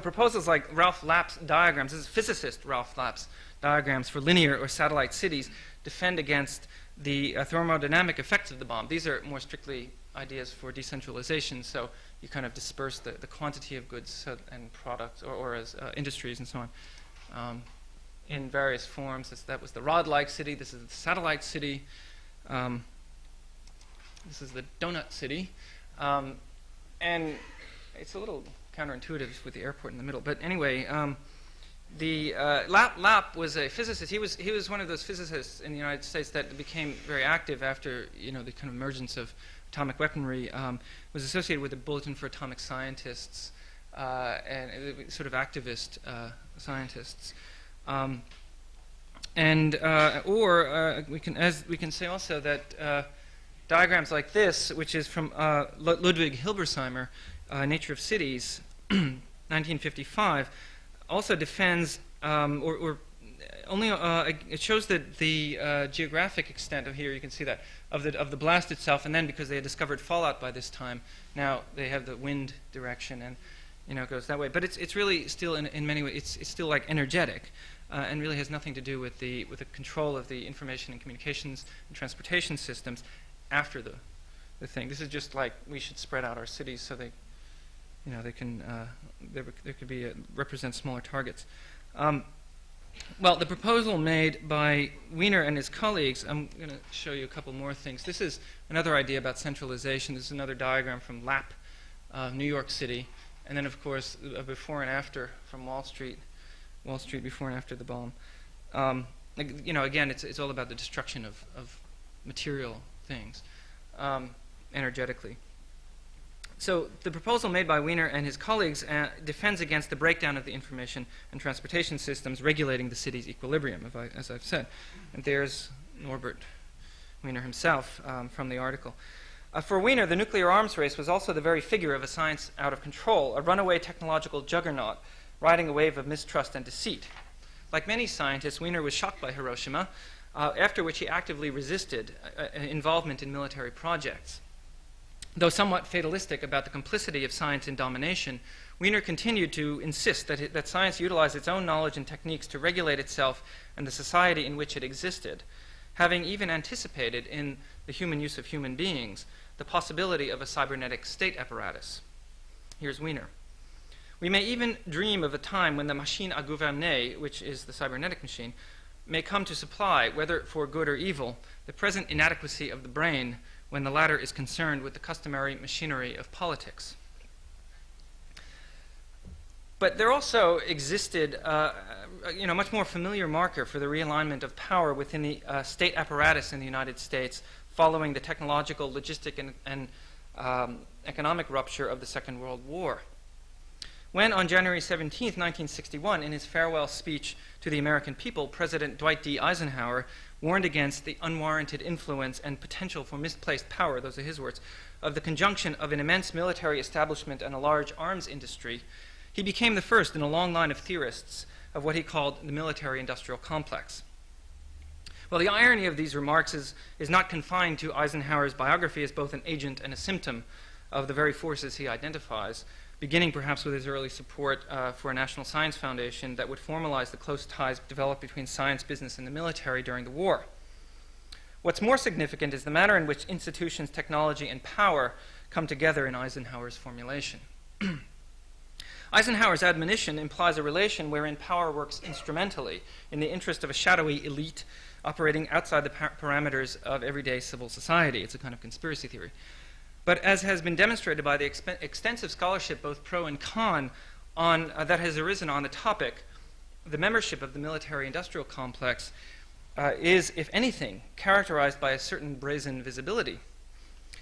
proposals like Ralph Lapp's diagrams, this is physicist Ralph Lapp's diagrams for linear or satellite cities, defend against the thermodynamic effects of the bomb. These are more strictly ideas for decentralization, so you kind of disperse the quantity of goods and products, or as industries and so on, in various forms. That was the rod-like city. This is the satellite city. This is the donut city. And it's a little counterintuitive with the airport in the middle. But anyway, Lapp was a physicist. He was one of those physicists in the United States that became very active after the kind of emergence of atomic weaponry. Was associated with the Bulletin for Atomic Scientists and sort of activist scientists. We can say also that diagrams like this, which is from Ludwig Hilbersheimer, Nature of Cities, 1955, also defends, it shows that the geographic extent of here, you can see that, of the blast itself, and then because they had discovered fallout by this time, now they have the wind direction, and it goes that way. But it's really still in many ways it's still like energetic, and really has nothing to do with the control of the information and communications and transportation systems after the thing. This is just like we should spread out our cities so they can there could be represent smaller targets. Well, the proposal made by Wiener and his colleagues, I'm going to show you a couple more things. This is another idea about centralization. This is another diagram from Lapp, New York City, and then of course a before and after from Wall Street before and after the bomb. Again, it's all about the destruction of material things energetically. So the proposal made by Wiener and his colleagues defends against the breakdown of the information and transportation systems regulating the city's equilibrium, as I've said. And there's Norbert Weiner himself from the article. For Wiener, the nuclear arms race was also the very figure of a science out of control, a runaway technological juggernaut riding a wave of mistrust and deceit. Like many scientists, Wiener was shocked by Hiroshima, after which he actively resisted involvement in military projects. Though somewhat fatalistic about the complicity of science in domination, Wiener continued to insist that science utilize its own knowledge and techniques to regulate itself and the society in which it existed, having even anticipated in the human use of human beings the possibility of a cybernetic state apparatus. Here's Wiener. We may even dream of a time when the machine à gouverner, which is the cybernetic machine, may come to supply, whether for good or evil, the present inadequacy of the brain when the latter is concerned with the customary machinery of politics. But there also existed a much more familiar marker for the realignment of power within the state apparatus in the United States following the technological, logistic, and economic rupture of the Second World War. When, on January 17, 1961, in his farewell speech to the American people, President Dwight D. Eisenhower warned against the unwarranted influence and potential for misplaced power, those are his words, of the conjunction of an immense military establishment and a large arms industry, he became the first in a long line of theorists of what he called the military-industrial complex. Well, the irony of these remarks is not confined to Eisenhower's biography as both an agent and a symptom of the very forces he identifies, beginning perhaps with his early support for a National Science Foundation that would formalize the close ties developed between science, business, and the military during the war. What's more significant is the manner in which institutions, technology, and power come together in Eisenhower's formulation. Eisenhower's admonition implies a relation wherein power works instrumentally in the interest of a shadowy elite operating outside the parameters of everyday civil society. It's a kind of conspiracy theory. But as has been demonstrated by the extensive scholarship, both pro and con, that has arisen on the topic, the membership of the military-industrial complex is, if anything, characterized by a certain brazen visibility.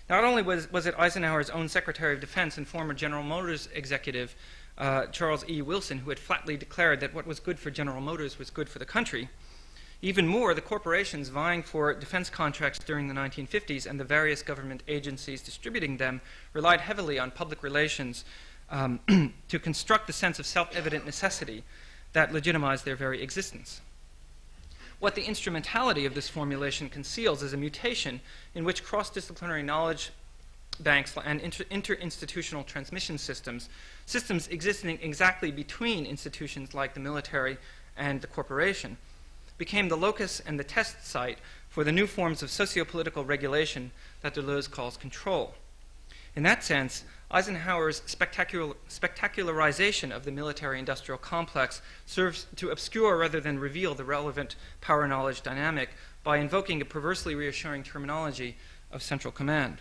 Not only was it Eisenhower's own Secretary of Defense and former General Motors executive, Charles E. Wilson, who had flatly declared that what was good for General Motors was good for the country. Even more, the corporations vying for defense contracts during the 1950s and the various government agencies distributing them relied heavily on public relations to construct the sense of self-evident necessity that legitimized their very existence. What the instrumentality of this formulation conceals is a mutation in which cross-disciplinary knowledge banks and inter-institutional transmission systems existing exactly between institutions like the military and the corporation, became the locus and the test site for the new forms of socio-political regulation that Deleuze calls control. In that sense, Eisenhower's spectacularization of the military-industrial complex serves to obscure rather than reveal the relevant power-knowledge dynamic by invoking a perversely reassuring terminology of central command.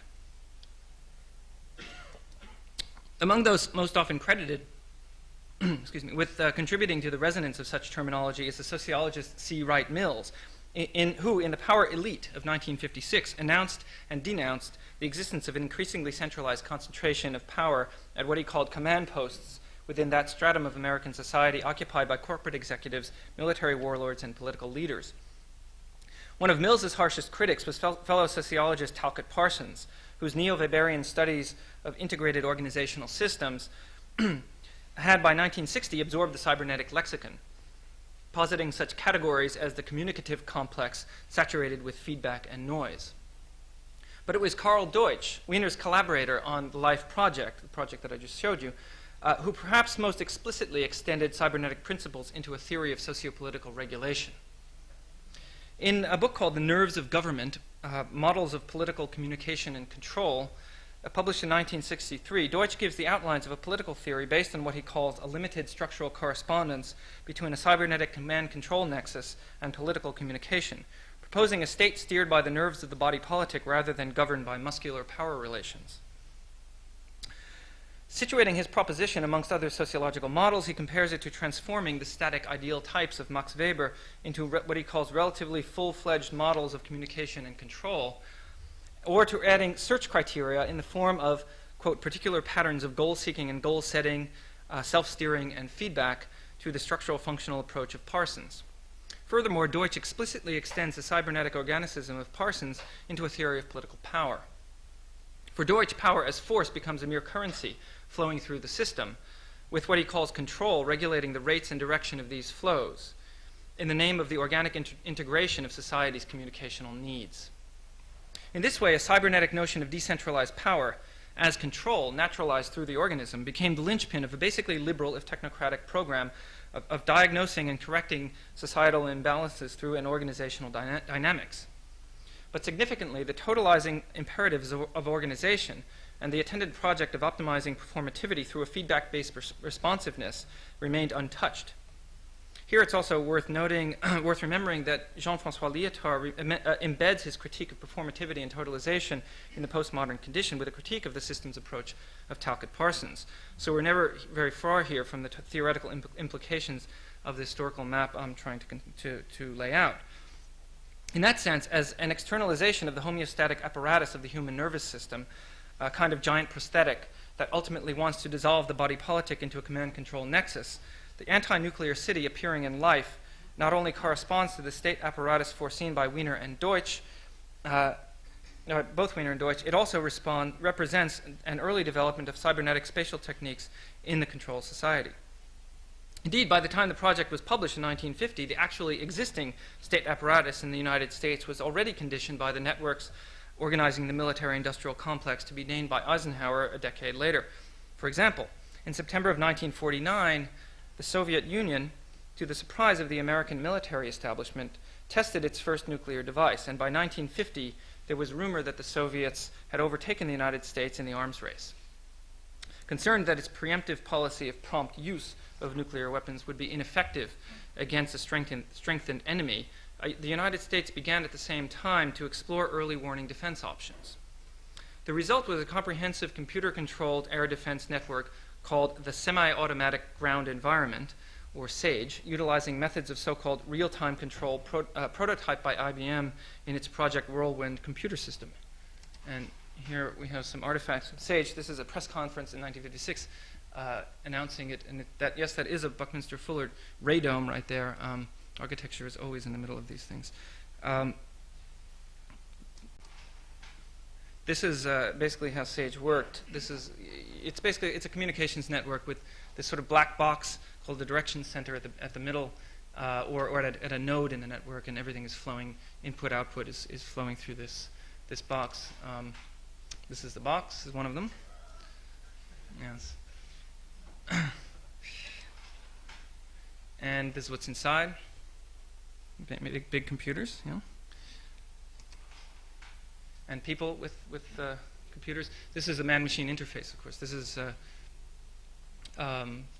Among those most often credited with contributing to the resonance of such terminology is the sociologist C. Wright Mills, who, in The Power Elite of 1956, announced and denounced the existence of an increasingly centralized concentration of power at what he called command posts within that stratum of American society occupied by corporate executives, military warlords, and political leaders. One of Mills's harshest critics was fellow sociologist Talcott Parsons, whose neo-Weberian studies of integrated organizational systems had by 1960 absorbed the cybernetic lexicon, positing such categories as the communicative complex saturated with feedback and noise. But it was Karl Deutsch, Wiener's collaborator on the LIFE project, the project that I just showed you, who perhaps most explicitly extended cybernetic principles into a theory of sociopolitical regulation. In a book called The Nerves of Government, Models of Political Communication and Control, published in 1963, Deutsch gives the outlines of a political theory based on what he calls a limited structural correspondence between a cybernetic command-control nexus and political communication, proposing a state steered by the nerves of the body politic rather than governed by muscular power relations. Situating his proposition amongst other sociological models, he compares it to transforming the static ideal types of Max Weber into what he calls relatively full-fledged models of communication and control, or to adding search criteria in the form of, quote, particular patterns of goal-seeking and goal-setting, self-steering, and feedback to the structural functional approach of Parsons. Furthermore, Deutsch explicitly extends the cybernetic organicism of Parsons into a theory of political power. For Deutsch, power as force becomes a mere currency flowing through the system, with what he calls control regulating the rates and direction of these flows, in the name of the organic integration of society's communicational needs. In this way, a cybernetic notion of decentralized power as control, naturalized through the organism, became the linchpin of a basically liberal, if technocratic, program of diagnosing and correcting societal imbalances through an organizational dynamics. But significantly, the totalizing imperatives of organization and the attendant project of optimizing performativity through a feedback-based responsiveness remained untouched. Here it's also worth remembering that Jean-François Lyotard embeds his critique of performativity and totalization in the postmodern condition with a critique of the systems approach of Talcott Parsons. So we're never very far here from the theoretical implications of the historical map I'm trying to lay out. In that sense, as an externalization of the homeostatic apparatus of the human nervous system, a kind of giant prosthetic that ultimately wants to dissolve the body politic into a command-control nexus, the anti-nuclear city appearing in life not only corresponds to the state apparatus foreseen by Wiener and Deutsch, both Wiener and Deutsch, it also represents an early development of cybernetic spatial techniques in the control society. Indeed, by the time the project was published in 1950, the actually existing state apparatus in the United States was already conditioned by the networks organizing the military-industrial complex to be named by Eisenhower a decade later. For example, in September of 1949, the Soviet Union, to the surprise of the American military establishment, tested its first nuclear device, and by 1950, there was rumor that the Soviets had overtaken the United States in the arms race. Concerned that its preemptive policy of prompt use of nuclear weapons would be ineffective against a strengthened enemy, the United States began at the same time to explore early warning defense options. The result was a comprehensive computer-controlled air defense network called the Semi-Automatic Ground Environment, or SAGE, utilizing methods of so-called real-time control prototyped by IBM in its Project Whirlwind computer system. And here we have some artifacts of SAGE. This is a press conference in 1956 announcing it. And yes, that is a Buckminster Fuller radome right there. Architecture is always in the middle of these things. This is basically how SAGE worked. It's a communications network with this sort of black box called the direction center at the middle, or at a node in the network, and everything is flowing. Input/output is flowing through this box. This is the box. This is one of them. Yes. And this is what's inside. Big computers, yeah. And people with computers. This is a man-machine interface, of course. This is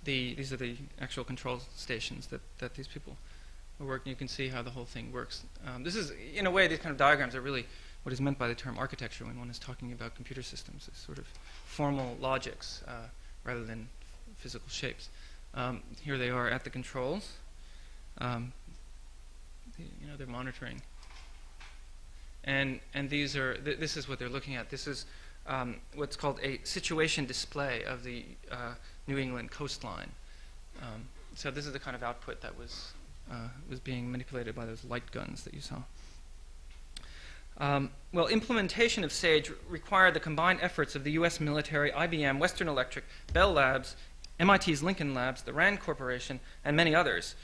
these are the actual control stations that these people are working. You can see how the whole thing works. This is, in a way, these kind of diagrams are really what is meant by the term architecture when one is talking about computer systems. It's sort of formal logics rather than physical shapes. Here they are at the controls. They're monitoring. And these are, this is what they're looking at. This is what's called a situation display of the New England coastline. So this is the kind of output that was being manipulated by those light guns that you saw. Well, implementation of SAGE required the combined efforts of the U.S. military, IBM, Western Electric, Bell Labs, MIT's Lincoln Labs, the RAND Corporation, and many others,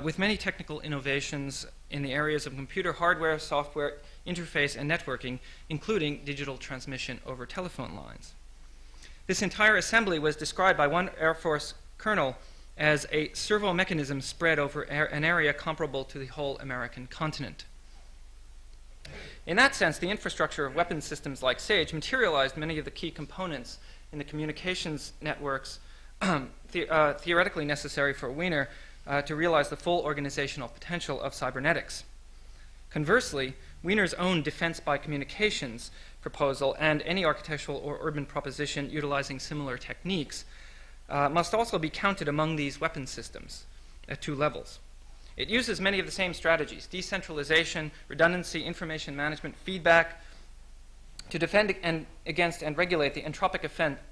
with many technical innovations in the areas of computer hardware, software, interface, and networking, including digital transmission over telephone lines. This entire assembly was described by one Air Force colonel as a servo mechanism spread over an area comparable to the whole American continent. In that sense, the infrastructure of weapons systems like SAGE materialized many of the key components in the communications networks theoretically necessary for Wiener to realize the full organizational potential of cybernetics. Conversely, Wiener's own defense by communications proposal and any architectural or urban proposition utilizing similar techniques must also be counted among these weapon systems at two levels. It uses many of the same strategies: decentralization, redundancy, information management, feedback, to defend against and regulate the entropic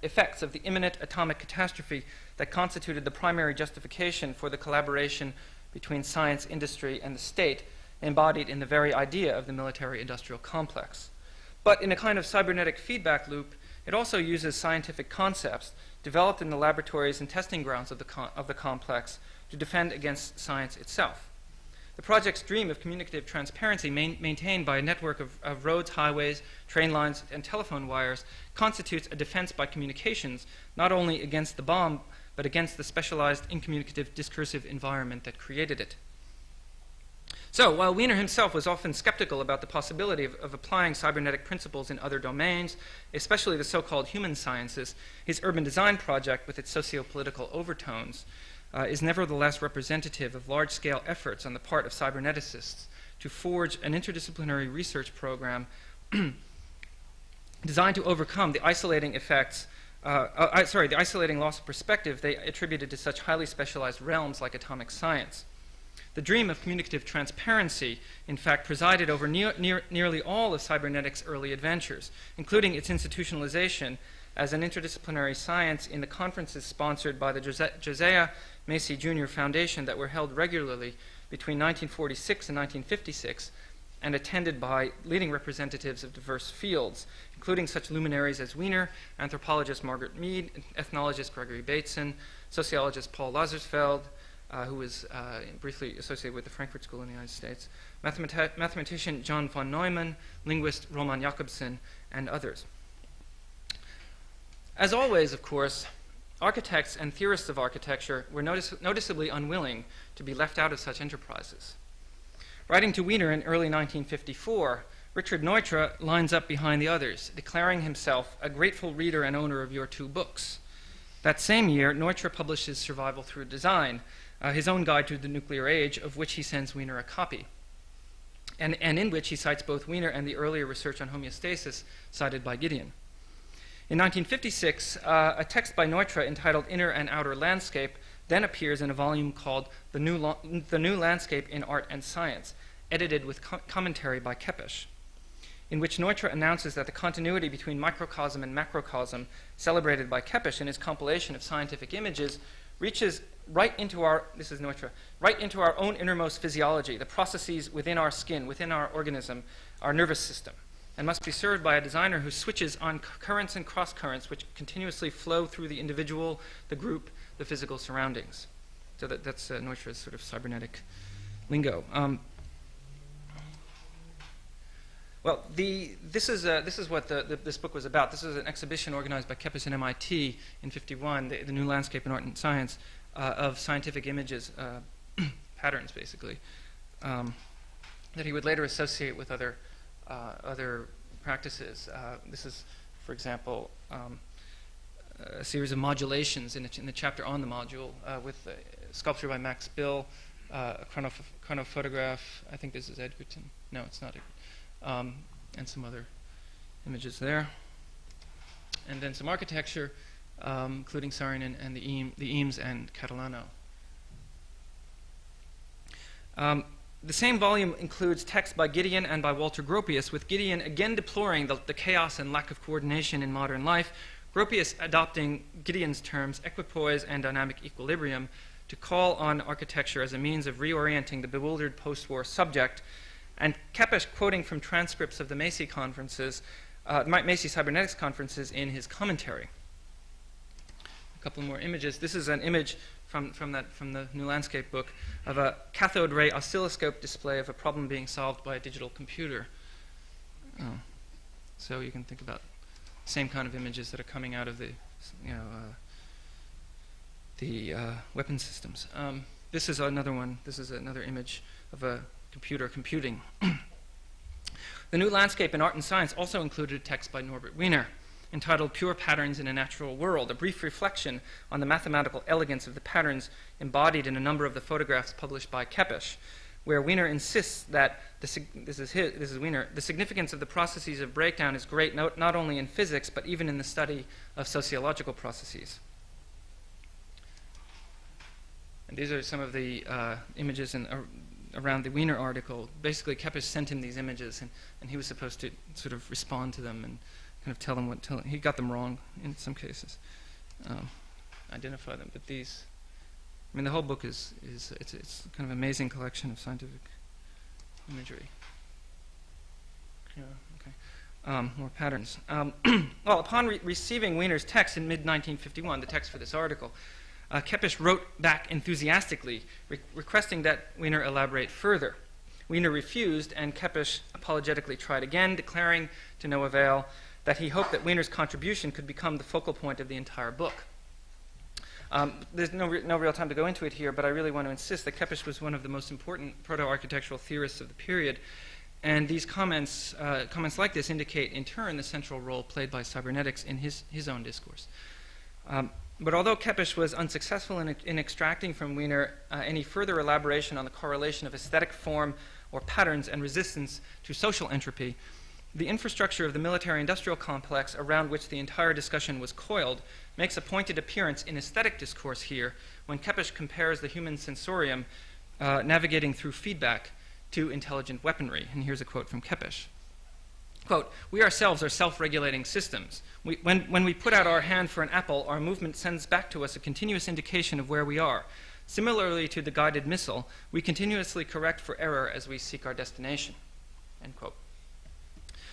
effects of the imminent atomic catastrophe that constituted the primary justification for the collaboration between science, industry, and the state, embodied in the very idea of the military-industrial complex. But in a kind of cybernetic feedback loop, it also uses scientific concepts developed in the laboratories and testing grounds of the complex to defend against science itself. The project's dream of communicative transparency maintained by a network of roads, highways, train lines, and telephone wires constitutes a defense by communications, not only against the bomb, but against the specialized incommunicative discursive environment that created it. So, while Wiener himself was often skeptical about the possibility of applying cybernetic principles in other domains, especially the so-called human sciences, his urban design project, with its socio-political overtones, is nevertheless representative of large-scale efforts on the part of cyberneticists to forge an interdisciplinary research program designed to overcome the isolating effects, the isolating loss of perspective they attributed to such highly specialized realms like atomic science. The dream of communicative transparency, in fact, presided over nearly all of cybernetics' early adventures, including its institutionalization as an interdisciplinary science in the conferences sponsored by the Josiah Macy Jr. Foundation that were held regularly between 1946 and 1956 and attended by leading representatives of diverse fields, including such luminaries as Wiener, anthropologist Margaret Mead, ethnologist Gregory Bateson, sociologist Paul Lazarsfeld, who was briefly associated with the Frankfurt School in the United States, mathematician John von Neumann, linguist Roman Jakobson, and others. As always, of course, architects and theorists of architecture were noticeably unwilling to be left out of such enterprises. Writing to Wiener in early 1954, Richard Neutra lines up behind the others, declaring himself a grateful reader and owner of your two books. That same year, Neutra publishes Survival Through Design, his own guide to the nuclear age, of which he sends Wiener a copy, and in which he cites both Wiener and the earlier research on homeostasis cited by Giedion. In 1956, a text by Neutra entitled Inner and Outer Landscape then appears in a volume called The New Landscape in Art and Science, edited with commentary by Kepes, in which Neutra announces that the continuity between microcosm and macrocosm, celebrated by Kepes in his compilation of scientific images, reaches right into our, this is Neutra, right into our own innermost physiology, the processes within our skin, within our organism, our nervous system, and must be served by a designer who switches on currents and cross currents which continuously flow through the individual, the group, the physical surroundings. So that's Neutra's sort of cybernetic lingo. Well, this is what this book was about. This is an exhibition organized by Kepes and MIT in '51, the New Landscape in Art and Science, of scientific images, patterns basically, that he would later associate with other practices. This is, for example, a series of modulations in the chapter on the module with sculpture by Max Bill, a chronophotograph. I think this is Edgerton. No, it's not Edgerton. And some other images there. And then some architecture, including Saarinen and the Eames and Catalano. The same volume includes text by Giedion and by Walter Gropius, with Giedion again deploring the chaos and lack of coordination in modern life, Gropius adopting Giedion's terms, equipoise and dynamic equilibrium, to call on architecture as a means of reorienting the bewildered post-war subject, and Kepes quoting from transcripts of the Macy conferences, Macy Cybernetics conferences in his commentary. A couple more images. This is an image from the New Landscape book of a cathode ray oscilloscope display of a problem being solved by a digital computer. So you can think about the same kind of images that are coming out of the weapon systems. This is another one. This is another image of a computer computing. The New Landscape in Art and Science also included a text by Norbert Weiner entitled Pure Patterns in a Natural World, a brief reflection on the mathematical elegance of the patterns embodied in a number of the photographs published by Kepes, where Wiener insists that, this is Wiener, the significance of the processes of breakdown is great not only in physics, but even in the study of sociological processes. And these are some of the images around the Wiener article. Basically, Kepes sent him these images, and he was supposed to sort of respond to them and kind of tell them he got them wrong in some cases, identify them. But these, I mean, the whole book is it's kind of an amazing collection of scientific imagery. Yeah, okay. More patterns. Well, upon receiving Wiener's text in mid-1951, the text for this article, Kepes wrote back enthusiastically, requesting that Wiener elaborate further. Wiener refused, and Kepes apologetically tried again, declaring to no avail that he hoped that Wiener's contribution could become the focal point of the entire book. There's no real time to go into it here, but I really want to insist that Kepes was one of the most important proto-architectural theorists of the period, and these comments like this indicate, in turn, the central role played by cybernetics in his own discourse. But although Kepes was unsuccessful in extracting from Wiener any further elaboration on the correlation of aesthetic form or patterns and resistance to social entropy, the infrastructure of the military-industrial complex around which the entire discussion was coiled makes a pointed appearance in aesthetic discourse here when Kepes compares the human sensorium navigating through feedback to intelligent weaponry. And here's a quote from Kepes. Quote, "We ourselves are self-regulating systems. When we put out our hand for an apple, our movement sends back to us a continuous indication of where we are. Similarly to the guided missile, we continuously correct for error as we seek our destination." End quote.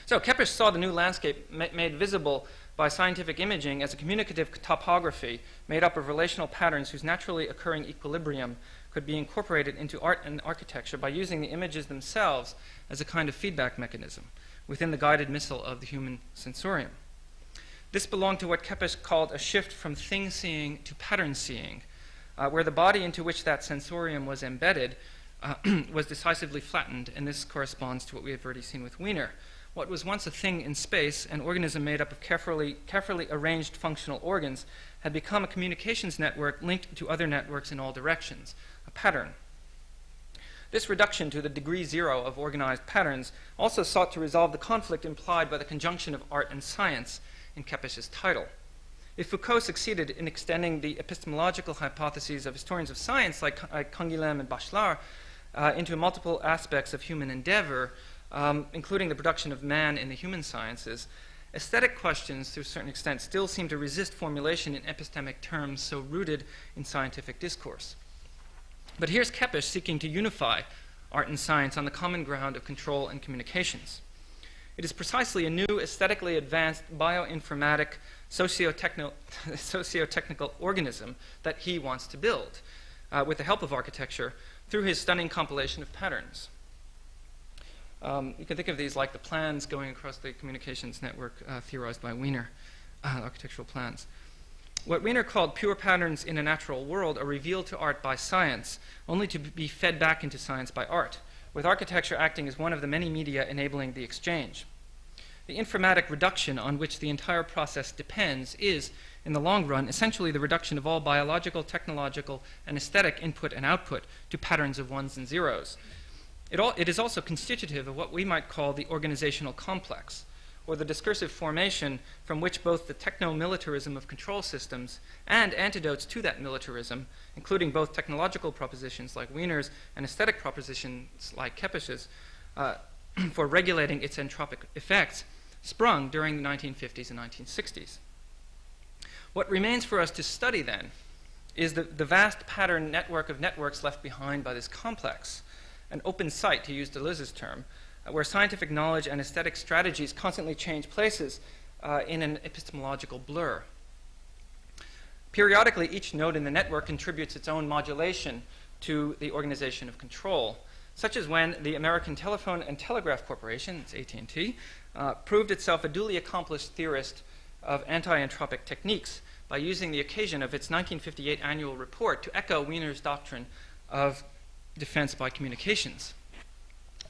So Kepes saw the New Landscape made visible by scientific imaging as a communicative topography made up of relational patterns whose naturally occurring equilibrium could be incorporated into art and architecture by using the images themselves as a kind of feedback mechanism within the guided missile of the human sensorium. This belonged to what Kepes called a shift from thing-seeing to pattern-seeing, where the body into which that sensorium was embedded was decisively flattened, and this corresponds to what we have already seen with Wiener. What was once a thing in space, an organism made up of carefully arranged functional organs, had become a communications network linked to other networks in all directions, a pattern. This reduction to the degree zero of organized patterns also sought to resolve the conflict implied by the conjunction of art and science in Kepes' title. If Foucault succeeded in extending the epistemological hypotheses of historians of science like Canguilhem and Bachelard into multiple aspects of human endeavor, including the production of man in the human sciences, aesthetic questions, to a certain extent, still seem to resist formulation in epistemic terms so rooted in scientific discourse. But here's Kepes seeking to unify art and science on the common ground of control and communications. It is precisely a new, aesthetically advanced bioinformatic, socio-technical organism that he wants to build, with the help of architecture, through his stunning compilation of patterns. You can think of these like the plans going across the communications network theorized by Wiener, architectural plans. What Wiener called pure patterns in a natural world are revealed to art by science, only to be fed back into science by art, with architecture acting as one of the many media enabling the exchange. The informatic reduction on which the entire process depends is, in the long run, essentially the reduction of all biological, technological, and aesthetic input and output to patterns of ones and zeros. It is also constitutive of what we might call the organisational complex, or the discursive formation from which both the techno-militarism of control systems and antidotes to that militarism, including both technological propositions like Wiener's and aesthetic propositions like Kepes's, for regulating its entropic effects, sprung during the 1950s and 1960s. What remains for us to study, then, is the vast pattern network of networks left behind by this complex, an open site, to use Deleuze's term, where scientific knowledge and aesthetic strategies constantly change places in an epistemological blur. Periodically, each node in the network contributes its own modulation to the organization of control, such as when the American Telephone and Telegraph Corporation, it's AT&T, proved itself a duly accomplished theorist of anti-entropic techniques by using the occasion of its 1958 annual report to echo Wiener's doctrine of defense by communications.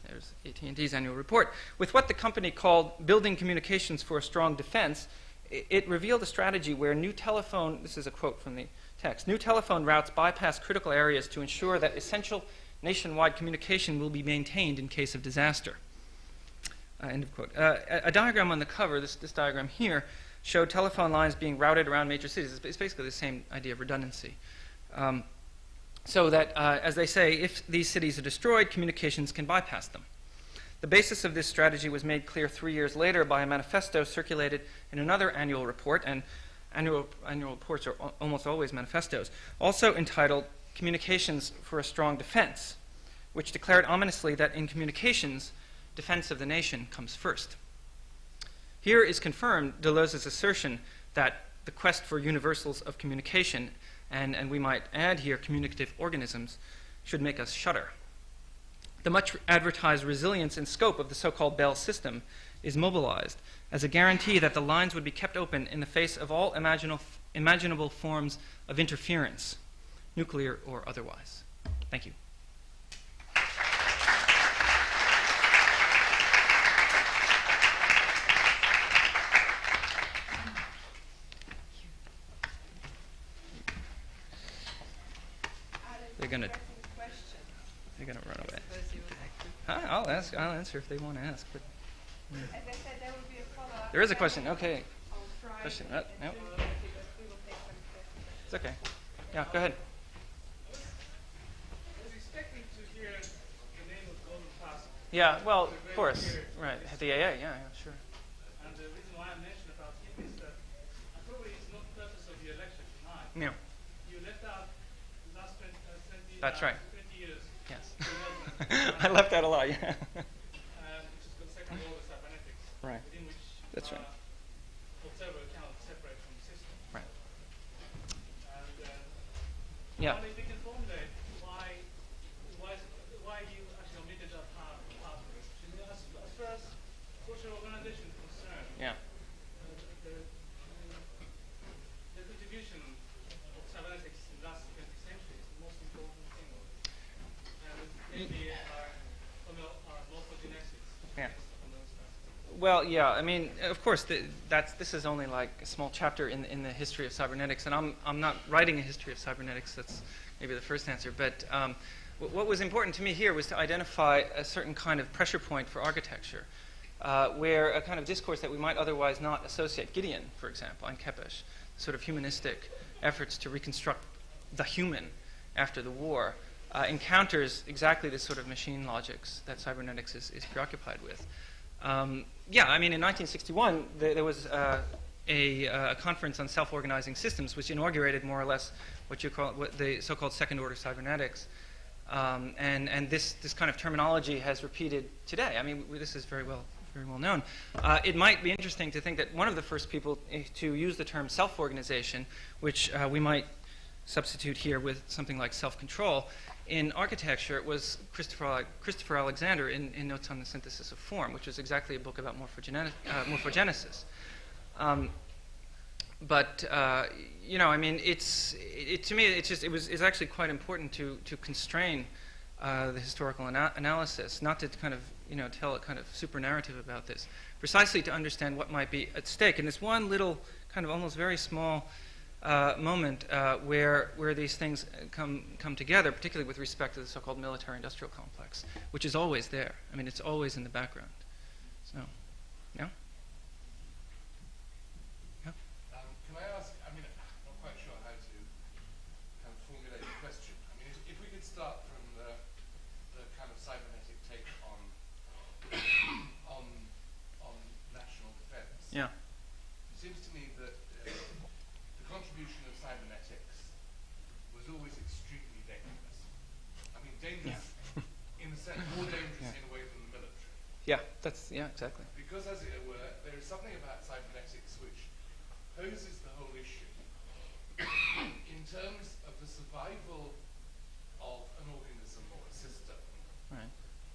There's AT&T's annual report. With what the company called building communications for a strong defense, it revealed a strategy where new telephone, this is a quote from the text, new telephone routes bypass critical areas to ensure that essential nationwide communication will be maintained in case of disaster. End of quote. A diagram on the cover, this diagram here, showed telephone lines being routed around major cities. It's basically the same idea of redundancy. So that, as they say, if these cities are destroyed, communications can bypass them. The basis of this strategy was made clear 3 years later by a manifesto circulated in another annual report, and annual reports are almost always manifestos, also entitled Communications for a Strong Defense, which declared ominously that in communications, defense of the nation comes first. Here is confirmed Deleuze's assertion that the quest for universals of communication, and we might add here communicative organisms, should make us shudder. The much advertised resilience and scope of the so-called Bell system is mobilized as a guarantee that the lines would be kept open in the face of all imaginable forms of interference, nuclear or otherwise. Thank you. They're gonna run away. I'll answer if they want to ask. But as I said, there will be a follow-up. there is a question. Okay. Question. No. It's okay. Yeah. Go ahead. I was expecting to hear the name of Golden Pass. Yeah. Well, of course. Right. The AA. Yeah. Sure. And the reason why I mentioned about him is that probably it's not the purpose of your lecture tonight. Yeah. You left out the last 20 That's right. 20 years. Yes. I left out a lot. Yeah. Which is the second law of cybernetics. Right. Within which That's right. observer cannot separate from the system. Right. And Yeah. if you can formulate why you actually omitted that part of it. As far as social organization is concerned, Yeah. the contribution of cybernetics in the last 20th century is the most important thing. And maybe morphogenetics. Yeah. Well, yeah. I mean, of course, this is only like a small chapter in the history of cybernetics, and I'm not writing a history of cybernetics. That's maybe the first answer. But what was important to me here was to identify a certain kind of pressure point for architecture, where a kind of discourse that we might otherwise not associate, Giedion, for example, and Kepes, sort of humanistic efforts to reconstruct the human after the war, encounters exactly this sort of machine logics that cybernetics is preoccupied with. Yeah, I mean, in 1961, there was a conference on self-organizing systems, which inaugurated more or less what the so-called second-order cybernetics. And this kind of terminology has repeated today. I mean, this is very well known. It might be interesting to think that one of the first people to use the term self-organization, which we might substitute here with something like self-control, in architecture was Christopher Alexander in Notes on the Synthesis of Form, which is exactly a book about morphogenesis. But you know, I mean, to me, it's actually quite important to constrain the historical analysis, not to kind of tell a kind of super narrative about this, precisely to understand what might be at stake. And this one little kind of almost very small moment where these things come together, particularly with respect to the so-called military-industrial complex, which is always there. I mean, it's always in the background. So, yeah. Can I ask, I mean, I'm not quite sure how to kind of formulate the question. I mean, if we could start from the kind of cybernetic take on national defense. Yeah. It seems to me that the contribution of cybernetics was always extremely dangerous. I mean, dangerous in a sense, more dangerous in a way than the military. Yeah, exactly. Because, as it were, there is something about cybernetics which poses the whole issue in terms of the survival of an organism or a system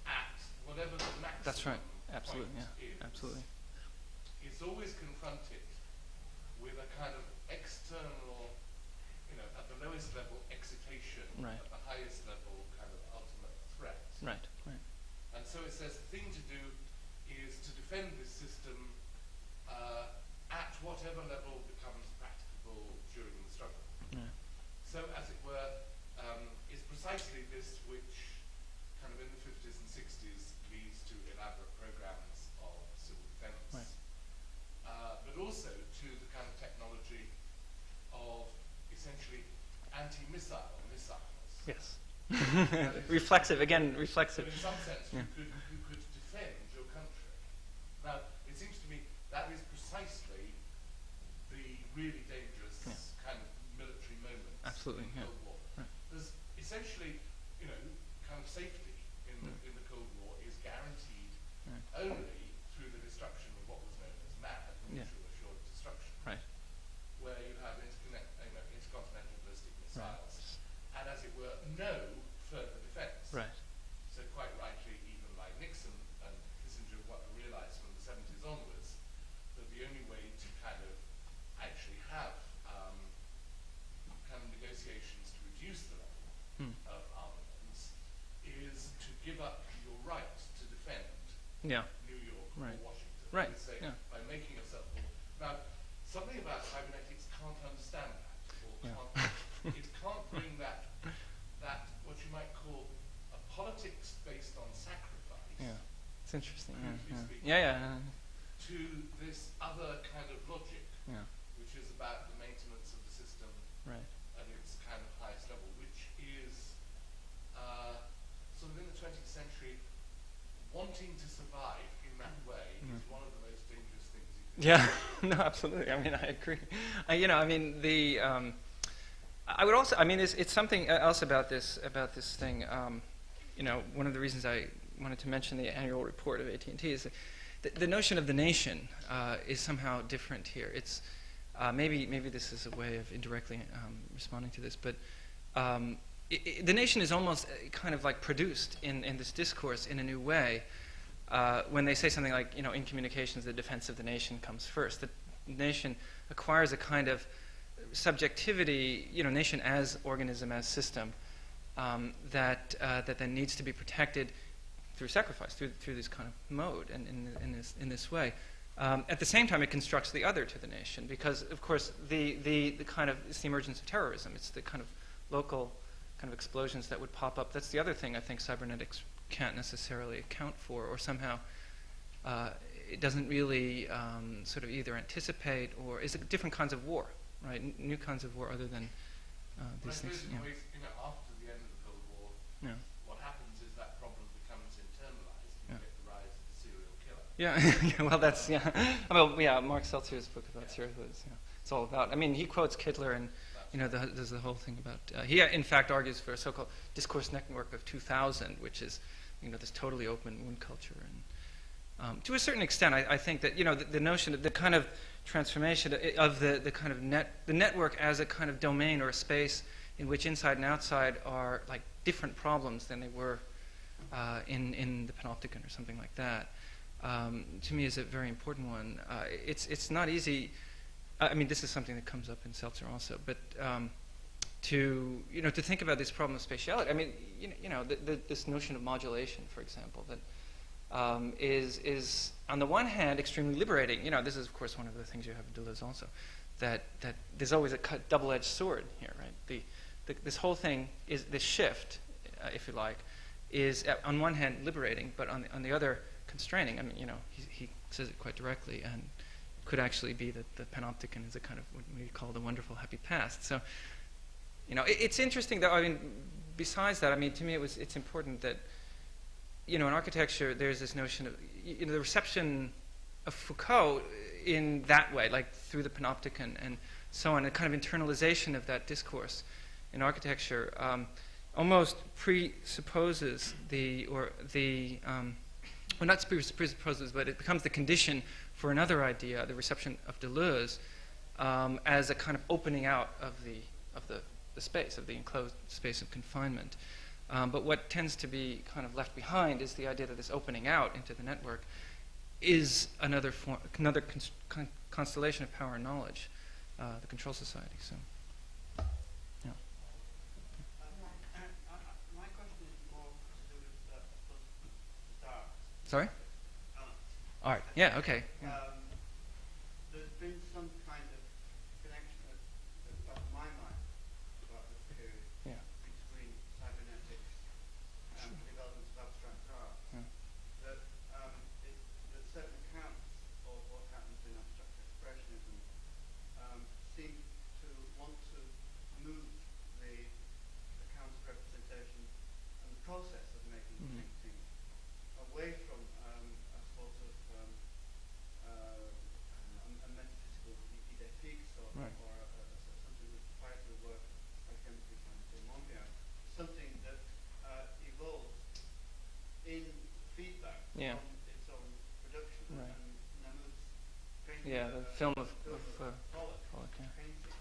at whatever the maximum That's right. Absolutely. point Yeah. is. Absolutely. It's always confronted with a kind of external, at the lowest level, excitation, Right. at the highest level, kind of ultimate threat. Right. Right. And so it says the thing to do is to defend this system at whatever level becomes practicable during the struggle. Yeah. So, as it were, it's precisely this which kind of in the 50s and 60s leads to elaborate programs of civil defense, Right. but also to the kind of technology of essentially anti-missile missiles. Yes. Reflexive again. So Reflexive. in some sense, Yeah. you could defend your country. Now, it seems to me that is precisely the really dangerous kind of military moment Absolutely, in the yeah. Cold War. Right. There's essentially, kind of safety in the Cold War is guaranteed only through the destruction of what was known as MAD, mutual assured destruction, Right. where you have intercontinental ballistic missiles, and as it were, no further defense. Right. So quite rightly, even like Nixon and Kissinger realized from the 70s onwards that the only way to kind of actually have kind of negotiations to reduce the level of armaments is to give up your right to defend Yeah. New York Right. or Washington. Right, They say, yeah. by making yourself now, something about cybernetics can't understand that, or it can't bring that what you might call a politics based on sacrifice. Yeah. It's interesting. Briefly Yeah. speaking. Yeah. To this other kind of logic, Yeah. which is about the maintenance of the system Right. at its kind of highest level, which is sort of in the 20th century, wanting to survive in that way is one of the most dangerous things you can do. Yeah. No, absolutely. I mean, I agree. I mean, I would also. I mean, it's something else about this thing. One of the reasons I wanted to mention the annual report of AT&T is that the notion of the nation is somehow different here. It's maybe this is a way of indirectly responding to this, but the nation is almost kind of like produced in this discourse in a new way. When they say something like, in communications, the defense of the nation comes first. The nation acquires a kind of subjectivity, nation as organism, as system, that then needs to be protected through sacrifice, through this kind of mode, and in this way. At the same time, it constructs the other to the nation, because, of course, it's the emergence of terrorism. It's the kind of local kind of explosions that would pop up. That's the other thing I think cybernetics can't necessarily account for, or somehow it doesn't really sort of either anticipate or is different kinds of war, right? New kinds of war other than these things. In ways, after the end of the Cold War, what happens is that problem becomes internalized and you get the rise of the serial killer. Yeah, well, that's, Mark Seltzer's book about serial killers, it's all about, he quotes Kittler and, there's the whole thing about, he in fact argues for a so-called discourse network of 2000, which is, this totally open wound culture. And to a certain extent, I think that, the notion of the kind of transformation of the kind of the network as a kind of domain or a space in which inside and outside are like different problems than they were in the Panopticon or something like that, to me is a very important one. It's not easy. This is something that comes up in Seltzer also, but to think about this problem of spatiality. This notion of modulation, for example, that is on the one hand extremely liberating. This is of course one of the things you have in Deleuze also, that there's always a double-edged sword here, right? This whole thing is this shift, if you like, is on one hand liberating, but on the other constraining. He says it quite directly, and could actually be that the Panopticon is a kind of what we call the wonderful happy past. So, it's interesting that besides that, to me it's important that in architecture there's this notion of the reception of Foucault in that way, like through the Panopticon and so on, a kind of internalization of that discourse in architecture almost presupposes not presupposes, but it becomes the condition for another idea, the reception of Deleuze, as a kind of opening out of the space, of the enclosed space of confinement. But what tends to be kind of left behind is the idea that this opening out into the network is another constellation of power and knowledge, the control society. So, yeah. My question is more to do with the start. Sorry? All right. Yeah. Okay. Yeah. There's been some kind of connection in my mind about this period between cybernetics and the development of abstract art. That certain accounts of what happens in abstract expressionism seem to want to move the account of representation and the process of making painting away from a sort of a metaphysical idée fixe or something with proprietary work, like Emergence of Modernity, something that evolves in feedback from its own production. Right. And Namuth's painting, The film of Pollock yeah. painting,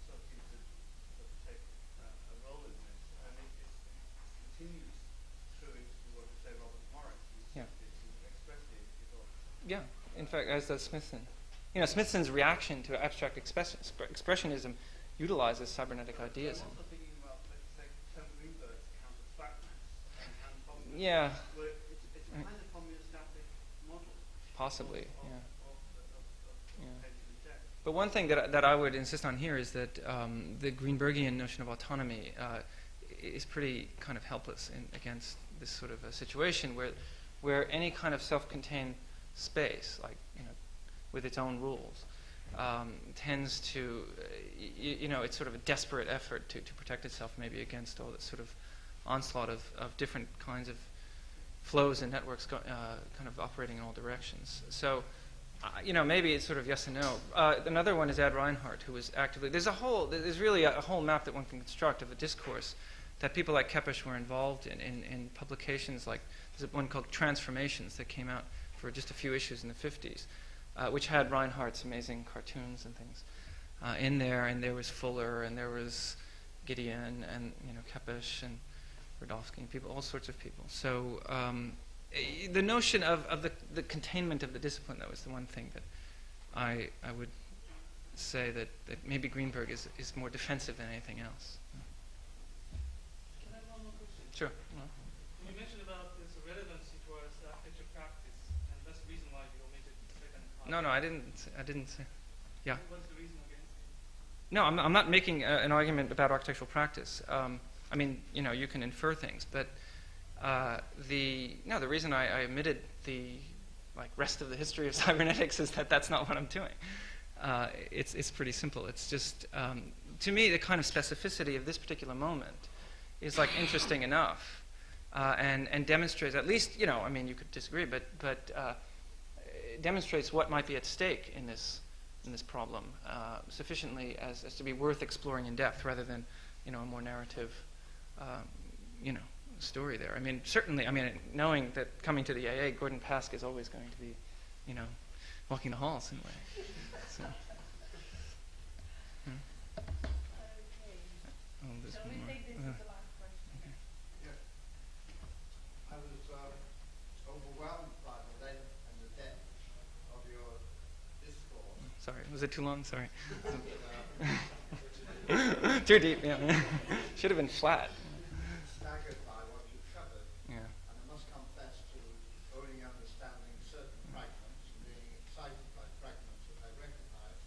sort of seems to sort of take a role in this, and it continues through into what we say Robert Morris, who's expressly evolved. Yeah, in fact, as does Smithson. Smithson's reaction to abstract expressionism utilizes cybernetic ideas. I'm also thinking about, let's say, Tom Greenberg's account of fatness and Faulkner, Yeah, where it's a kind of homeostatic model possibly. of Yeah. painting and text. But one thing that I would insist on here is that the Greenbergian notion of autonomy is pretty kind of helpless against this sort of a situation where any kind of self-contained space, like with its own rules, tends to, it's sort of a desperate effort to protect itself maybe against all this sort of onslaught of different kinds of flows and networks kind of operating in all directions. So, maybe it's sort of yes and no. Another one is Ad Reinhardt, who was actively, there's really a whole map that one can construct of a discourse that people like Kepes were involved in publications like, there's one called Transformations that came out for just a few issues in the 50s, which had Reinhardt's amazing cartoons and things in there, and there was Fuller, and there was Giedion, and Kepes, and Radowski, and people, all sorts of people. So the notion of the containment of the discipline, that was the one thing that I would say that maybe Greenberg is more defensive than anything else. Can I have one more question? Sure. You mentioned about this relevancy towards architecture practice, and that's the reason why you omitted the second part. No, I didn't say. Yeah. What's the reason against it? No, I'm not making an argument about architectural practice. You can infer things, but the reason I omitted the like rest of the history of cybernetics is that that's not what I'm doing. It's pretty simple. It's just, to me, the kind of specificity of this particular moment is like interesting enough and demonstrates, at least, you know, I mean, you could disagree, but it demonstrates what might be at stake in this problem sufficiently as to be worth exploring in depth rather than, you know, a more narrative, you know, story there. I mean, certainly, I mean, knowing that coming to the AA, Gordon Pask is always going to be, you know, walking the halls in a way. So, Shall we take this as the last question? Yeah. I was overwhelmed by the length and the depth of your discourse. sorry, was it too long? Sorry. Too deep, yeah. Should have been flat. Staggered by what you covered, Yeah. and I must confess to only understanding certain fragments and being excited by fragments that I recognize,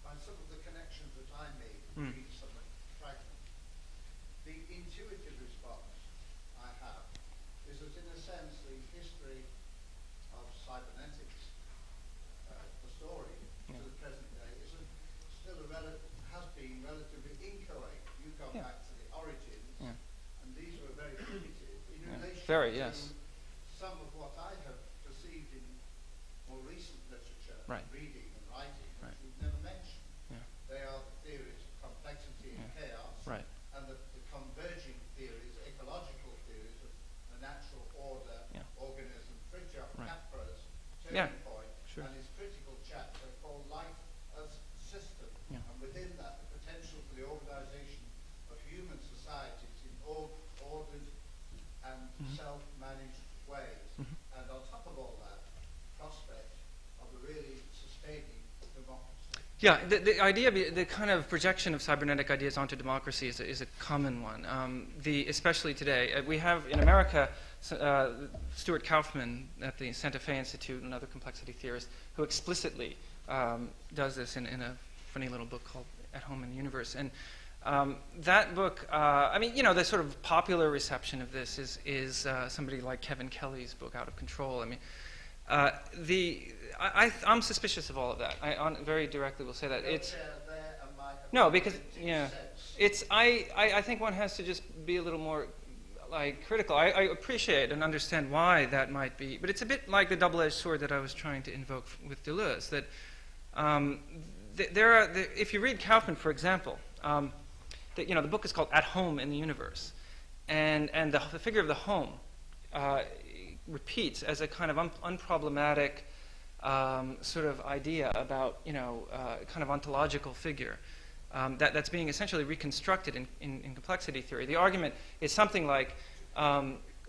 by some of the connections that I made between some fragments. The intuitive response I have is that, in a sense, the history of cybernetics, the story to the present day, still has been relatively inchoate. You go back to the origins, and these were very primitive in relation to some of what I have perceived in more recent literature, reading and writing, which we've never mentioned. They are the theories of complexity and chaos, and the converging theories, ecological theories of the natural order, organism, Fritjof Capra's turning point, and his critical chapter called Life as System, and within that, the potential for the organization of human societies in ordered and self-managed ways, and on top of all that, prospect of a really sustaining democracy. Yeah, the idea, the kind of projection of cybernetic ideas onto democracy is a common one. Especially today, we have in America Stuart Kauffman at the Santa Fe Institute, another complexity theorist, who explicitly does this in a funny little book called At Home in the Universe. And that book, I mean, you know, the sort of popular reception of this is somebody like Kevin Kelly's book, Out of Control. I mean, I'm suspicious of all of that. I very directly will say that. No, because I think one has to just be a little more like critical. I appreciate and understand why that might be, but it's a bit like the double-edged sword that I was trying to invoke with Deleuze. That if you read Kauffman, for example, you know, the book is called At Home in the Universe, and the figure of the home repeats as a kind of unproblematic sort of idea about, you know, kind of ontological figure that's being essentially reconstructed in complexity theory. The argument is something like,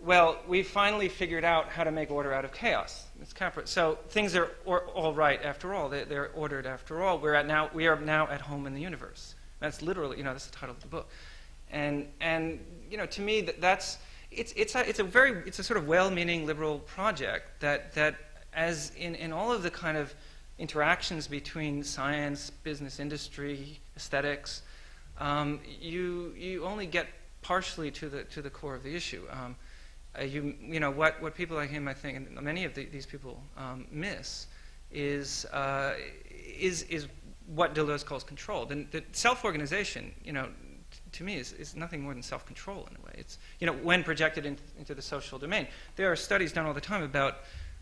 well, we've finally figured out how to make order out of chaos. It's Capra. So things are all right after all. They're ordered after all. We are now at home in the universe. That's literally, you know, that's the title of the book. And you know, to me, it's a sort of well-meaning liberal project that as in all of the kind of interactions between science, business, industry, aesthetics, you only get partially to the core of the issue. You know what people like him, I think, and many of these people miss is what Deleuze calls control. The self-organization, you know, to me is nothing more than self-control in a way. It's, you know, when projected into the social domain. There are studies done all the time about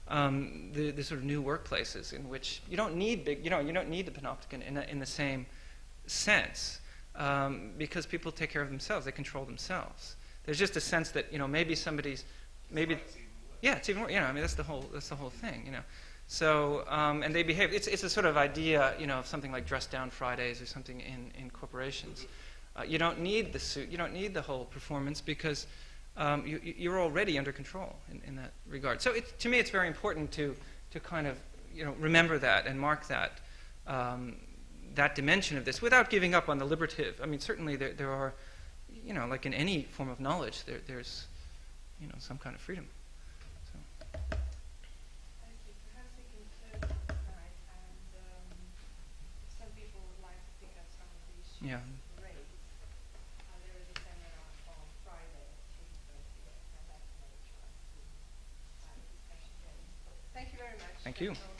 the sort of new workplaces in which you don't need the panopticon in the same sense because people take care of themselves. They control themselves. There's just a sense that, you know, maybe it's even worse. You know, I mean, that's the whole thing. You know, so and they behave. It's a sort of idea, you know, of something like dress down Fridays or something in corporations. You don't need the suit. You don't need the whole performance because you're already under control in that regard. So to me, it's very important to kind of, you know, remember that and mark that that dimension of this without giving up on the liberative. I mean, certainly there are, you know, like in any form of knowledge, there's, you know, some kind of freedom. So. Thank you. Perhaps we can close tonight, and some people would like to pick up some of these issues. Yeah. There is a seminar on Friday at 8:30, and that's another chance to have a discussion then. Thank you very much. Thank you. Technical